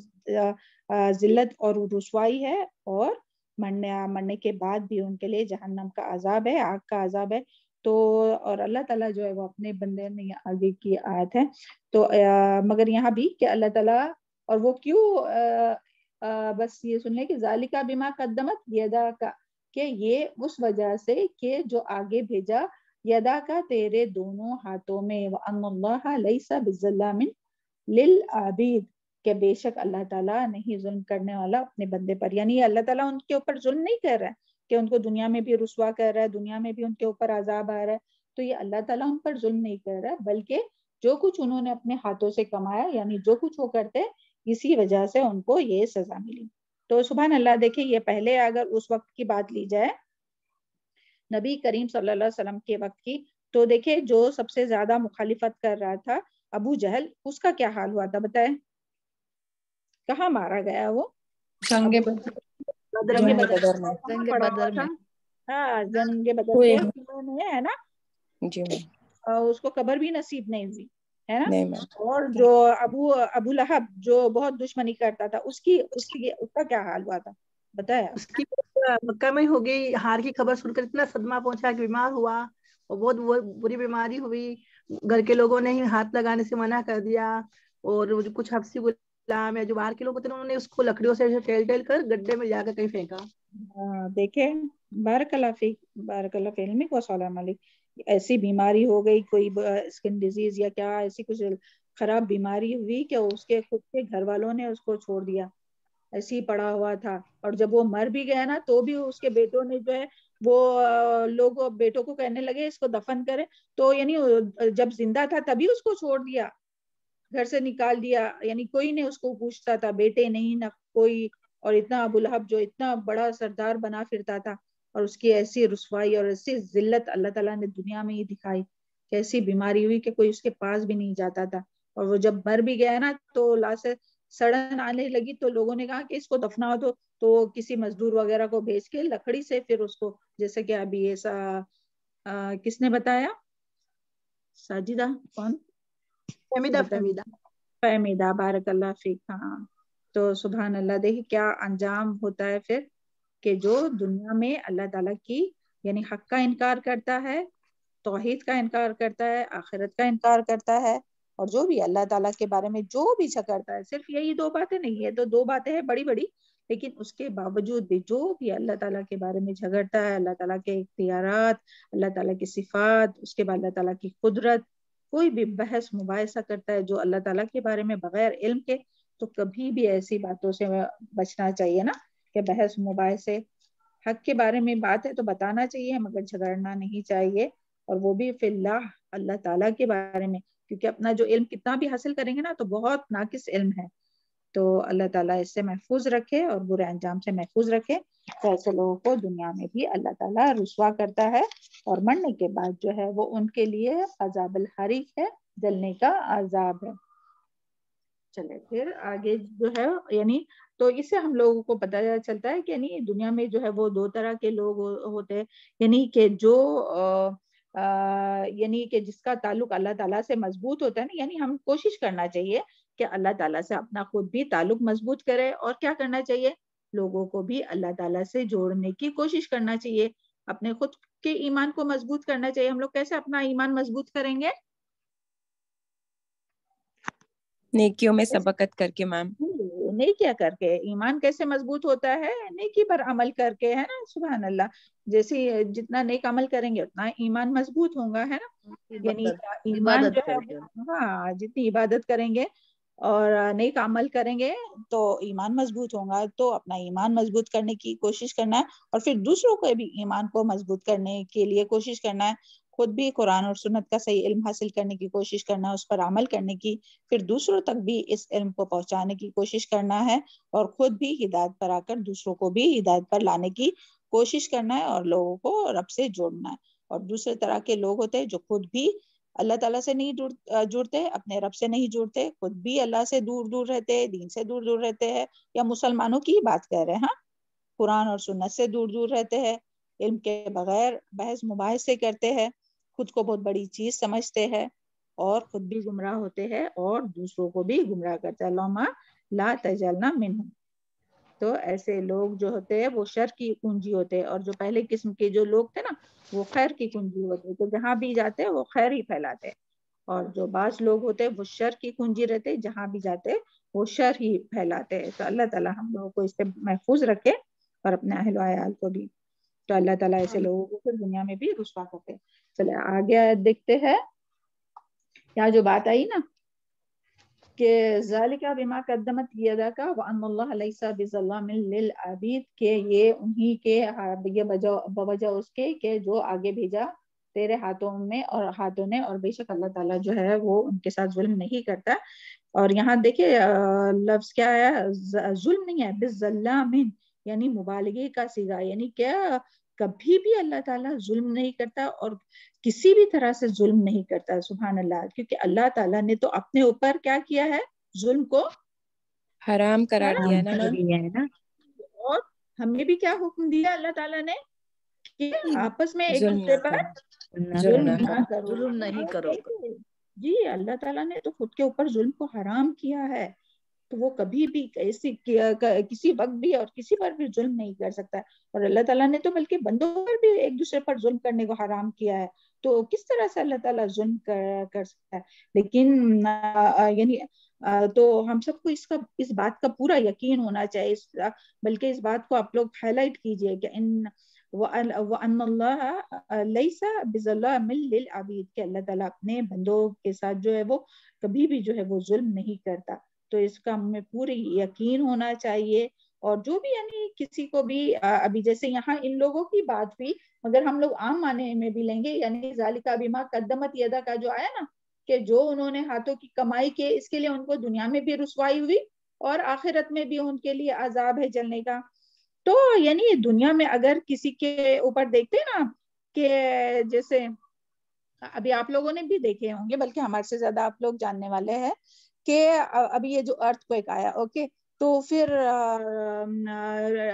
Speaker 1: ذلت اور رسوائی ہے، اور مرنے کے بعد بھی ان کے لیے جہنم کا عذاب ہے، آگ کا عذاب ہے۔ تو اور اللہ تعالیٰ جو ہے وہ اپنے بندے میں آگے کی آیت ہے، تو مگر یہاں بھی کہ اللہ تعالیٰ، اور وہ کیوں بس یہ سن لیں کہ ذالکا بما قدمت یدا کا، کہ یہ اس وجہ سے کہ جو آگے بھیجا یدا کا تیرے دونوں ہاتھوں میں، وَأَنَّ اللَّهَ لَيْسَ بِالظَّلَّامٍ لِلْعَبِيدِ، کہ بے شک اللہ تعالیٰ نہیں ظلم کرنے والا اپنے بندے پر، یعنی اللہ تعالیٰ ان کے اوپر ظلم نہیں کر رہا ہے کہ ان کو دنیا میں بھی رسوا کر رہا ہے، دنیا میں بھی ان کے اوپر عذاب آ رہا ہے، تو یہ اللہ تعالیٰ ان پر ظلم نہیں کر رہا ہے، بلکہ جو کچھ انہوں نے اپنے ہاتھوں سے کمایا، یعنی جو کچھ وہ کرتے اسی وجہ سے ان کو یہ سزا ملی۔ تو سبحان اللہ، دیکھیں یہ پہلے اگر اس وقت کی بات لی جائے نبی کریم صلی اللہ علیہ وسلم کے وقت کی، تو دیکھیں جو سب سے زیادہ مخالفت کر رہا تھا ابو جہل، اس کا کیا حال ہوا تھا بتائیں؟ کہاں مارا گیا وہ؟
Speaker 3: جنگ
Speaker 6: بدر میں
Speaker 4: جنگ بدر میں
Speaker 1: ہاں جنگ بدر کے کنویں میں ہے نا،
Speaker 6: جی میم،
Speaker 1: اس کو قبر بھی نصیب نہیں ہوئی ہے نا۔
Speaker 6: نہیں میم،
Speaker 1: اور جو ابو لہب جو بہت دشمنی کرتا تھا، اس کا کیا حال ہوا تھا بتایا؟
Speaker 7: اس کی مکہ میں ہو گئی، ہار کی خبر سن کر اتنا صدمہ پہنچا کہ بیمار ہوا، اور بہت بری بیماری ہوئی، گھر کے لوگوں نے ہی ہاتھ لگانے سے منع کر دیا، اور کچھ حبشی غلام یا جو باہر کے لوگ ہوتے ہیں انہوں نے اس کو لکڑیوں سے ٹیل کر گڈھے میں جا کر کہیں پھینکا۔
Speaker 1: دیکھیں بارک اللہ فیک، بارک اللہ فی علمک والسلام علیک۔ ایسی بیماری ہو گئی، کوئی اسکن ڈیزیز یا کیا ایسی کچھ خراب بیماری ہوئی کہ اس کے خود کے گھر والوں نے اس کو چھوڑ دیا، ایسے ہی پڑا ہوا تھا، اور جب وہ مر بھی گیا نا تو بھی اس کے بیٹوں نے جو ہے وہ لوگ بیٹوں کو کہنے لگے اس کو دفن کریں، تو یعنی جب زندہ تھا تبھی اس کو چھوڑ دیا، گھر سے نکال دیا، یعنی کوئی نہیں اس کو پوچھتا تھا، بیٹے نہیں نہ کوئی، اور اتنا ابو لہب جو اتنا بڑا سردار بنا پھرتا تھا، اور اس کی ایسی رسوائی اور ایسی ذلت اللہ تعالیٰ نے دنیا میں ہی دکھائی کہ ایسی بیماری ہوئی کہ کوئی اس کے پاس بھی نہیں جاتا تھا، اور وہ جب مر بھی گیا نا تو لاش سڑن آنے لگی، تو لوگوں نے کہا کہ اس کو دفناؤ تو کسی مزدور وغیرہ کو بھیج کے لکڑی سے پھر اس کو، جیسے کہ ابھی ایسا کس نے بتایا؟ ساجدہ کون؟ فہمیدہ، بارک اللہ فیک۔ ہاں تو سبحان اللہ، دیکھیں کیا انجام ہوتا ہے پھر، کہ جو دنیا میں اللہ تعالیٰ کی یعنی حق کا انکار کرتا ہے، توحید کا انکار کرتا ہے، آخرت کا انکار کرتا ہے، اور جو بھی اللہ تعالیٰ کے بارے میں جو بھی جھگڑتا ہے، صرف یہی دو باتیں نہیں ہے، تو دو باتیں ہیں بڑی بڑی، لیکن اس کے باوجود بھی جو بھی اللہ تعالیٰ کے بارے میں جھگڑتا ہے، اللہ تعالیٰ کے اختیارات، اللہ تعالیٰ کی صفات، اس کے بعد اللہ تعالیٰ کی قدرت، کوئی بھی بحث مباحثہ کرتا ہے جو اللہ تعالیٰ کے بارے میں بغیر علم کے، تو کبھی بھی ایسی باتوں سے بچنا چاہیے نا، کہ بحث مباحثے، حق کے بارے میں بات ہے تو بتانا چاہیے مگر جھگڑنا نہیں چاہیے، اور وہ بھی فی اللہ، اللہ تعالیٰ کے بارے میں، کیونکہ اپنا جو علم کتنا بھی حاصل کریں گے نا تو بہت ناقص علم ہے، تو اللہ تعالیٰ اس سے محفوظ رکھے اور برے انجام سے محفوظ رکھے۔ تو ایسے لوگوں کو دنیا میں بھی اللہ تعالیٰ رسوا کرتا ہے، اور مرنے کے بعد جو ہے وہ ان کے لیے عذاب الحریق ہے، جلنے کا عذاب ہے۔ چلے پھر آگے جو ہے، یعنی تو اس سے ہم لوگوں کو پتہ چلتا ہے کہ یعنی دنیا میں جو ہے وہ دو طرح کے لوگ ہوتے ہیں، یعنی کہ جو یعنی کہ جس کا تعلق اللہ تعالیٰ سے مضبوط ہوتا ہے نا، یعنی ہم کوشش کرنا چاہیے کہ اللہ تعالیٰ سے اپنا خود بھی تعلق مضبوط کرے، اور کیا کرنا چاہیے، لوگوں کو بھی اللہ تعالیٰ سے جوڑنے کی کوشش کرنا چاہیے، اپنے خود کے ایمان کو مضبوط کرنا چاہیے۔ ہم لوگ کیسے اپنا ایمان مضبوط کریں گے؟
Speaker 6: نیکیوں میں سبقت کر کے میم،
Speaker 1: نیکیاں کر کے۔ ایمان کیسے مضبوط ہوتا ہے؟ نیکی پر عمل کر کے، ہے نا، سبحان اللہ، جیسے جتنا نیک عمل کریں گے اتنا ایمان مضبوط ہوگا، ہے نا، یعنی ایمان جو ہے، ہاں جتنی عبادت کریں گے اور نیک عمل کریں گے تو ایمان مضبوط ہوگا، تو اپنا ایمان مضبوط کرنے کی کوشش کرنا ہے، اور پھر دوسروں کو بھی ایمان کو مضبوط کرنے کے لیے کوشش کرنا ہے، خود بھی قرآن اور سنت کا صحیح علم حاصل کرنے کی کوشش کرنا ہے، اس پر عمل کرنے کی، پھر دوسروں تک بھی اس علم کو پہنچانے کی کوشش کرنا ہے، اور خود بھی ہدایت پر آ کر دوسروں کو بھی ہدایت پر لانے کی کوشش کرنا ہے، اور لوگوں کو رب سے جوڑنا ہے۔ اور دوسرے طرح کے لوگ ہوتے ہیں جو خود بھی اللہ تعالیٰ سے نہیں جڑتے، اپنے رب سے نہیں جڑتے، خود بھی اللہ سے دور دور رہتے، دین سے دور دور رہتے ہیں، یا مسلمانوں کی بات کہہ رہے ہیں، ہاں، قرآن اور سنت سے دور دور رہتے ہیں، علم کے بغیر بحث مباحثے کرتے ہیں، خود کو بہت بڑی چیز سمجھتے ہیں، اور خود بھی گمراہ ہوتے ہیں اور دوسروں کو بھی گمراہ کرتے ہیں۔ اللہم لا تجعلنا منہم۔ تو ایسے لوگ جو ہوتے ہیں وہ شر کی کنجی ہوتے ہیں، اور جو پہلے قسم کے جو لوگ تھے نا وہ خیر کی کنجی ہوتے، تو جہاں بھی جاتے وہ خیر ہی پھیلاتے، اور جو بعض لوگ ہوتے وہ شر کی کنجی رہتے، جہاں بھی جاتے وہ شر ہی پھیلاتے۔ تو اللہ تعالیٰ ہم لوگوں کو اس سے محفوظ رکھے، اور اپنے اہل و عیال کو بھی۔ تو اللہ تعالیٰ ایسے لوگوں کو پھر دنیا میں بھی رسوا کرتے۔ چلے آگے دیکھتے ہیں، یہاں جو بات آئی نا کہ ذالک بما قدمت یدک وان اللہ لیس بظلام للعبید، کہ یہ انہی کے، یہ بوجہ اس کے کہ جو آگے بھیجا تیرے ہاتھوں میں اور ہاتھوں نے، اور بے شک اللہ تعالیٰ جو ہے وہ ان کے ساتھ ظلم نہیں کرتا۔ اور یہاں دیکھیں لفظ کیا ہے، ظلم نہیں ہے، بالظلام، یعنی مبالغے کا صیغہ، یعنی کیا کبھی بھی اللہ تعالیٰ ظلم نہیں کرتا، اور کسی بھی طرح سے ظلم نہیں کرتا، سبحان اللہ، کیونکہ اللہ تعالیٰ نے تو اپنے اوپر کیا کیا ہے، ظلم کو
Speaker 6: حرام قرار دیا نا
Speaker 2: کر
Speaker 6: میم،
Speaker 2: دیا ہے نا،
Speaker 1: اور ہمیں بھی کیا حکم دیا اللہ تعالیٰ نے کہ آپس میں ایک
Speaker 6: ظلم
Speaker 1: دوسرے
Speaker 6: نہ
Speaker 1: پر
Speaker 6: کرو،
Speaker 1: ظلم
Speaker 6: نہ
Speaker 1: نہ کرو،
Speaker 4: ظلم نہیں کرو۔
Speaker 1: جی اللہ تعالیٰ نے تو خود کے اوپر ظلم کو حرام کیا ہے، تو وہ کبھی بھی کسی وقت بھی اور کسی پر بھی ظلم نہیں کر سکتا، اور اللہ تعالیٰ نے تو بلکہ بندوں پر بھی ایک دوسرے پر ظلم کرنے کو حرام کیا ہے، تو کس طرح سے اللہ تعالیٰ ظلم کر سکتا ہے؟ لیکن یعنی تو ہم سب کو اس بات کا پورا یقین ہونا چاہیے، بلکہ اس بات کو آپ لوگ ہائی لائٹ کیجئے کہ وَأَنَّ اللَّهَ لَيْسَ بِظَلَّامٍ لِلْعَبِيدِ، کہ اللہ تعالیٰ اپنے بندوں کے ساتھ جو ہے وہ کبھی بھی جو ہے وہ ظلم نہیں کرتا، تو اس کا ہمیں پوری یقین ہونا چاہیے۔ اور جو بھی یعنی کسی کو بھی ابھی جیسے یہاں ان لوگوں کی بات ہوئی، مگر ہم لوگ عام معنی میں بھی لیں گے، یعنی ذالک بما قدمت یدا کا جو آیا نا، کہ جو انہوں نے ہاتھوں کی کمائی کی، اس کے لیے ان کو دنیا میں بھی رسوائی ہوئی، اور آخرت میں بھی ان کے لیے عذاب ہے جلنے کا۔ تو یعنی دنیا میں اگر کسی کے اوپر دیکھتے نا کہ جیسے ابھی آپ لوگوں نے بھی دیکھے ہوں گے، بلکہ ہمارے سے زیادہ آپ لوگ جاننے والے ہیں کہ ابھی یہ جو ارتھ کوئک آیا، اوکے، تو پھر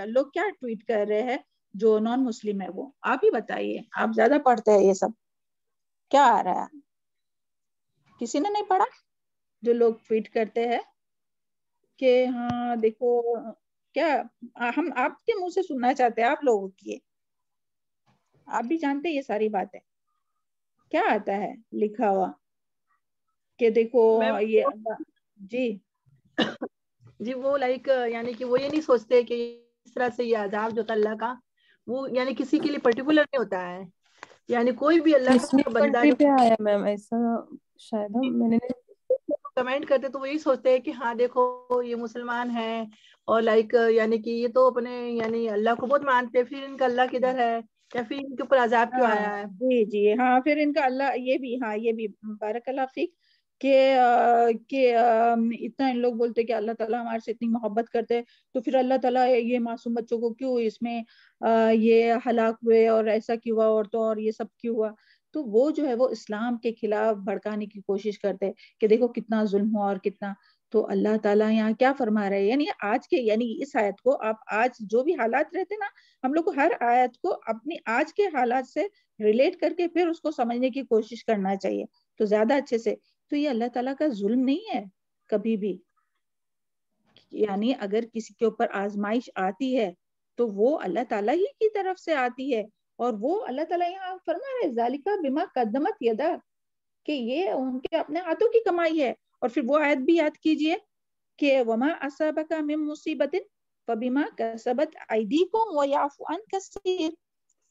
Speaker 1: لوگ کیا ٹویٹ کر رہے ہیں، جو نان مسلم ہے وہ، آپ ہی بتائیے، آپ زیادہ پڑھتے ہیں یہ سب، کیا آ رہا ہے؟ کسی نے نہیں پڑھا؟ جو لوگ ٹویٹ کرتے ہیں کہ ہاں دیکھو، کیا ہم آپ کے منہ سے سننا چاہتے ہیں، آپ لوگوں کی، آپ بھی جانتے یہ ساری باتیں، کیا آتا ہے لکھا ہوا کہ دیکھو یہ جی
Speaker 7: جی وہ لائک یعنی کہ وہ یہ نہیں سوچتے کہ اس طرح سے یہ عذاب جو تھا اللہ کا وہ یعنی کسی کے لیے پرٹیکولر نہیں ہوتا ہے، یعنی کوئی بھی اللہ
Speaker 6: کس
Speaker 7: کا بندہ
Speaker 6: کنٹری
Speaker 7: جو
Speaker 6: پہ آیا میم ایسا؟ شاید میں نے
Speaker 7: کمنٹ کرتے تو وہ یہی سوچتے ہیں کہ ہاں دیکھو یہ مسلمان ہیں اور لائک یعنی کہ یہ تو اپنے یعنی اللہ کو بہت مانتے، پھر ان کا اللہ کدھر ہے یا پھر ان کے اوپر عذاب کیوں آیا ہے؟
Speaker 1: جی جی ہاں، پھر ان کا اللہ یہ بھی بارک اللہ فیک کہ اتنا ان لوگ بولتے کہ اللہ تعالیٰ ہمارے سے اتنی محبت کرتے تو پھر اللہ تعالیٰ یہ معصوم بچوں کو کیوں اس میں یہ ہلاک ہوئے اور ایسا کیوں ہوا عورتوں اور یہ سب کیوں ہوا؟ تو وہ جو ہے وہ اسلام کے خلاف بھڑکانے کی کوشش کرتے کہ دیکھو کتنا ظلم ہوا اور کتنا. تو اللہ تعالیٰ یہاں کیا فرما رہے ہیں، یعنی آج کے یعنی اس آیت کو آپ آج جو بھی حالات رہتے نا، ہم لوگ کو ہر آیت کو اپنی آج کے حالات سے ریلیٹ کر کے پھر اس کو سمجھنے کی کوشش کرنا چاہیے تو زیادہ اچھے سے. تو یہ اللہ تعالیٰ کا ظلم نہیں ہے کبھی بھی، یعنی اگر کسی کے اوپر آزمائش آتی ہے تو وہ اللہ تعالیٰ ہی کی طرف سے آتی ہے، اور وہ اللہ تعالیٰ یہاں فرما رہے ذالکا بما قدمت یدا، کہ یہ ان کے اپنے ہاتھوں کی کمائی ہے. اور پھر وہ آیت بھی یاد کیجئے کہ وما اصابک من مصیبت فبما کسبت ایدیکم ویعفو عن کثیر،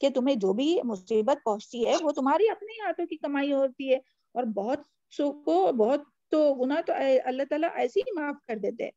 Speaker 1: کہ تمہیں جو بھی مصیبت پہنچتی ہے وہ تمہاری اپنے ہاتھوں کی کمائی ہوتی ہے، اور بہت سو کو بہت تو گناہ تو اللہ تعالیٰ ایسے ہی معاف کر دیتے ہیں.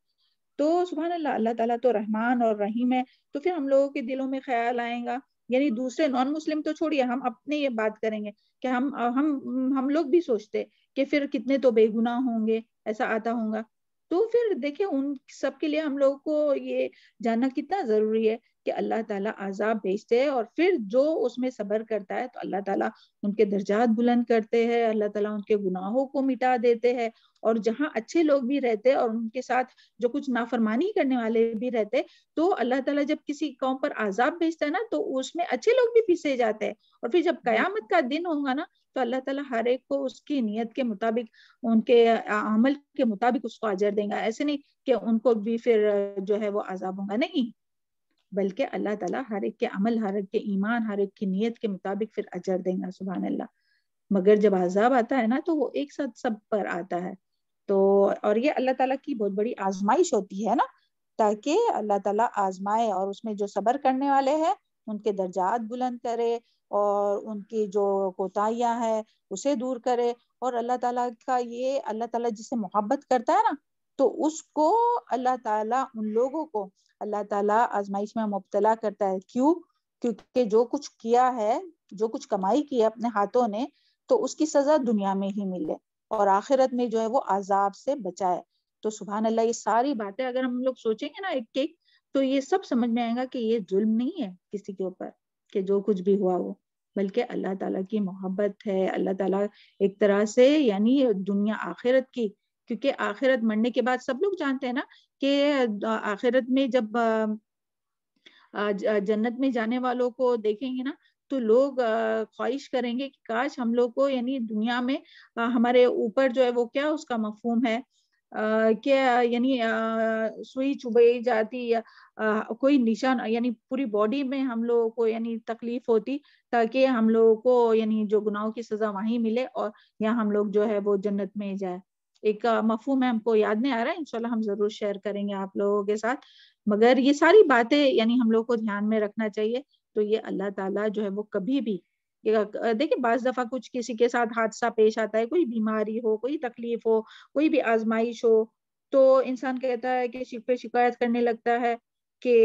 Speaker 1: تو سبحان اللہ، اللہ تعالیٰ تو رحمان اور رحیم ہے. تو پھر ہم لوگوں کے دلوں میں خیال آئے گا، یعنی دوسرے نان مسلم تو چھوڑیے، ہم اپنے یہ بات کریں گے کہ ہم لوگ بھی سوچتے کہ پھر کتنے تو بے گناہ ہوں گے، ایسا آتا ہوں گا. تو پھر دیکھیں ان سب کے لیے ہم لوگوں کو یہ جاننا کتنا ضروری ہے کہ اللہ تعالیٰ عذاب بھیجتے ہیں، اور پھر جو اس میں صبر کرتا ہے تو اللہ تعالیٰ ان کے درجات بلند کرتے ہیں، اللہ تعالیٰ ان کے گناہوں کو مٹا دیتے ہیں. اور جہاں اچھے لوگ بھی رہتے اور ان کے ساتھ جو کچھ نافرمانی کرنے والے بھی رہتے، تو اللہ تعالیٰ جب کسی قوم پر عذاب بھیجتا ہے نا تو اس میں اچھے لوگ بھی پیسے جاتے ہیں. اور پھر جب قیامت کا دن ہوگا نا تو اللہ تعالیٰ ہر ایک کو اس کی نیت کے مطابق، ان کے عمل کے مطابق اس کو اجر دیں گا. ایسے نہیں کہ ان کو بھی پھر جو ہے وہ عذاب ہوگا، نہیں، بلکہ اللہ تعالیٰ ہر ایک کے عمل، ہر ایک کے ایمان، ہر ایک کی نیت کے مطابق پھر اجر دیں گا. سبحان اللہ. مگر جب عذاب آتا ہے نا تو وہ ایک ساتھ سب پر آتا ہے. تو اور یہ اللہ تعالیٰ کی بہت بڑی آزمائش ہوتی ہے نا، تاکہ اللہ تعالیٰ آزمائے اور اس میں جو صبر کرنے والے ہیں ان کے درجات بلند کرے، اور ان کی جو کوتاہیاں ہیں اسے دور کرے. اور اللہ تعالیٰ کا یہ، اللہ تعالیٰ جس سے محبت کرتا ہے نا تو اس کو اللہ تعالیٰ ان لوگوں کو اللہ تعالیٰ آزمائش میں مبتلا کرتا ہے. کیوں؟ کیونکہ جو کچھ کیا ہے، جو کچھ کمائی کی ہے اپنے ہاتھوں نے، تو اس کی سزا دنیا میں ہی ملے اور آخرت میں جو ہے وہ عذاب سے بچائے. تو سبحان اللہ، یہ ساری باتیں اگر ہم لوگ سوچیں گے نا ایک ایک، تو یہ سب سمجھ میں آئے گا کہ یہ ظلم نہیں ہے کسی کے اوپر کہ جو کچھ بھی ہوا وہ، بلکہ اللہ تعالیٰ کی محبت ہے. اللہ تعالیٰ ایک طرح سے یعنی دنیا آخرت کی، کیونکہ آخرت مرنے کے بعد سب لوگ جانتے ہیں نا کہ آخرت میں جب جنت میں جانے والوں کو دیکھیں گے نا تو لوگ خواہش کریں گے کہ کاش ہم لوگ کو یعنی دنیا میں ہمارے اوپر جو ہے وہ کیا اس کا مفہوم ہے کہ یعنی سوئی چبھائی جاتی یا کوئی نشان، یعنی پوری باڈی میں ہم لوگوں کو یعنی تکلیف ہوتی، تاکہ ہم لوگوں کو یعنی جو گناہوں کی سزا وہیں ملے اور یہاں ہم لوگ جو ہے وہ جنت میں جائے. ایک مفہوم ہے، ہم کو یاد نہیں آ رہا ہے، انشاءاللہ ہم ضرور شیئر کریں گے آپ لوگوں کے ساتھ. مگر یہ ساری باتیں یعنی ہم لوگ کو دھیان میں رکھنا چاہیے. تو یہ اللہ تعالیٰ جو ہے وہ کبھی بھی دیکھیں، بعض دفعہ کچھ کسی کے ساتھ حادثہ پیش آتا ہے، کوئی بیماری ہو، کوئی تکلیف ہو، کوئی بھی آزمائش ہو، تو انسان کہتا ہے کہ پہ شکایت کرنے لگتا ہے کہ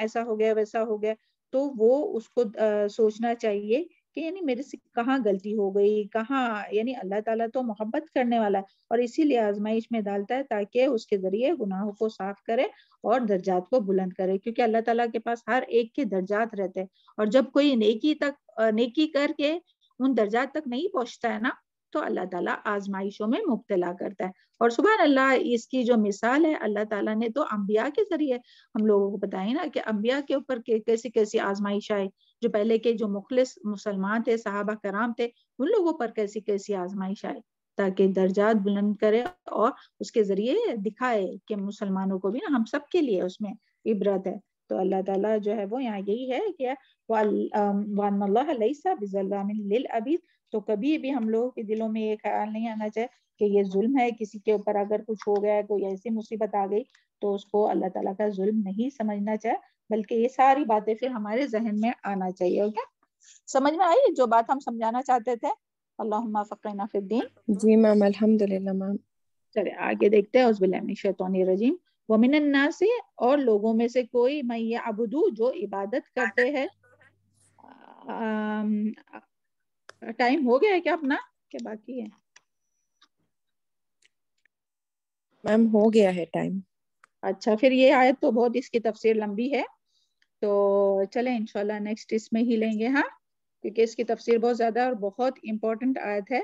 Speaker 1: ایسا ہو گیا ویسا ہو گیا. تو وہ اس کو سوچنا چاہیے کہ یعنی میرے سے کہاں غلطی ہو گئی، کہاں، یعنی اللہ تعالیٰ تو محبت کرنے والا ہے اور اسی لیے آزمائش میں ڈالتا ہے تاکہ اس کے ذریعے گناہوں کو صاف کرے اور درجات کو بلند کرے. کیونکہ اللہ تعالیٰ کے پاس ہر ایک کے درجات رہتے ہیں، اور جب کوئی نیکی کر کے ان درجات تک نہیں پہنچتا ہے نا تو اللہ تعالیٰ آزمائشوں میں مبتلا کرتا ہے. اور سبحان اللہ، اس کی جو مثال ہے اللہ تعالیٰ نے تو انبیاء کے ذریعے ہم لوگوں کو بتائی نا کہ انبیاء کے اوپر کیسی کیسی آزمائش آئے، جو پہلے کے جو مخلص مسلمان تھے، صحابہ کرام تھے، ان لوگوں پر کیسی کیسی آزمائش آئے تاکہ درجات بلند کرے اور اس کے ذریعے دکھائے کہ مسلمانوں کو بھی نا ہم سب کے لیے اس میں عبرت ہے. تو اللہ تعالیٰ جو ہے وہ یہاں یہی ہے کہ وَأَنَّ اللَّهَ لَيْسَ بِظَلَّامٍ لِلْعَبِيدِ، تو کبھی بھی ہم لوگوں کے دلوں میں یہ خیال نہیں آنا چاہیے کہ یہ ظلم ہے، کسی کے اوپر اگر کچھ ہو گیا ہے، کوئی ایسی مصیبت آ گئی تو اس کو اللہ تعالیٰ کا ظلم نہیں سمجھنا چاہیے، بلکہ یہ ساری باتیں پھر ہمارے ذہن میں آنا چاہیے. اوکے، سمجھ میں آئی جو بات ہم سمجھانا چاہتے تھے؟ اللہم فقہنا فی الدین.
Speaker 6: جی میم، الحمدللہ میم.
Speaker 1: چلے آگے دیکھتے ہیں. اعوذ باللہ من الشیطان الرجیم. ومن الناس، اور لوگوں میں سے کوئی، من یعبدو، جو عبادت کرتے ہیں. ٹائم ہو گیا ہے کیا اپنا کہ باقی ہے؟
Speaker 6: میم ہو گیا ہے ٹائم.
Speaker 1: اچھا، پھر یہ آیت تو بہت اس کی تفسیر لمبی ہے، تو چلیں انشاءاللہ نیکسٹ اس میں ہی لیں گے، ہاں، کیونکہ اس کی تفسیر بہت زیادہ اور بہت امپورٹنٹ آیت ہے،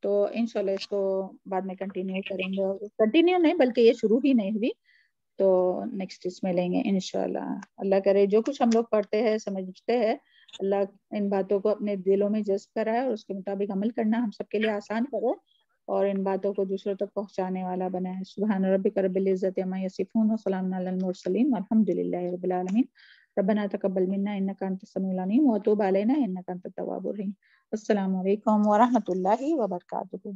Speaker 1: تو انشاءاللہ اس کو بعد میں کنٹینیو کریں گے. کنٹینیو نہیں بلکہ یہ شروع ہی نہیں ہوئی، تو نیکسٹ اس میں لیں گے انشاءاللہ. اللہ کرے جو کچھ ہم لوگ پڑھتے ہیں سمجھتے ہیں، اللہ ان باتوں کو اپنے دلوں میں جذب کرائے اور اس کے مطابق عمل کرنا ہم سب کے لیے آسان کرے اور ان باتوں کو دوسروں تک پہنچانے والا بنائے. سبحان ربک رب العزت عما یصفون وسلام علی المرسلین والحمد للہ رب العالمین. ربنا تقبل منا انک انت السمیع العلیم وتوب علینا انک انت التواب الرحیم. السلام علیکم ورحمۃ اللہ وبرکاتہ.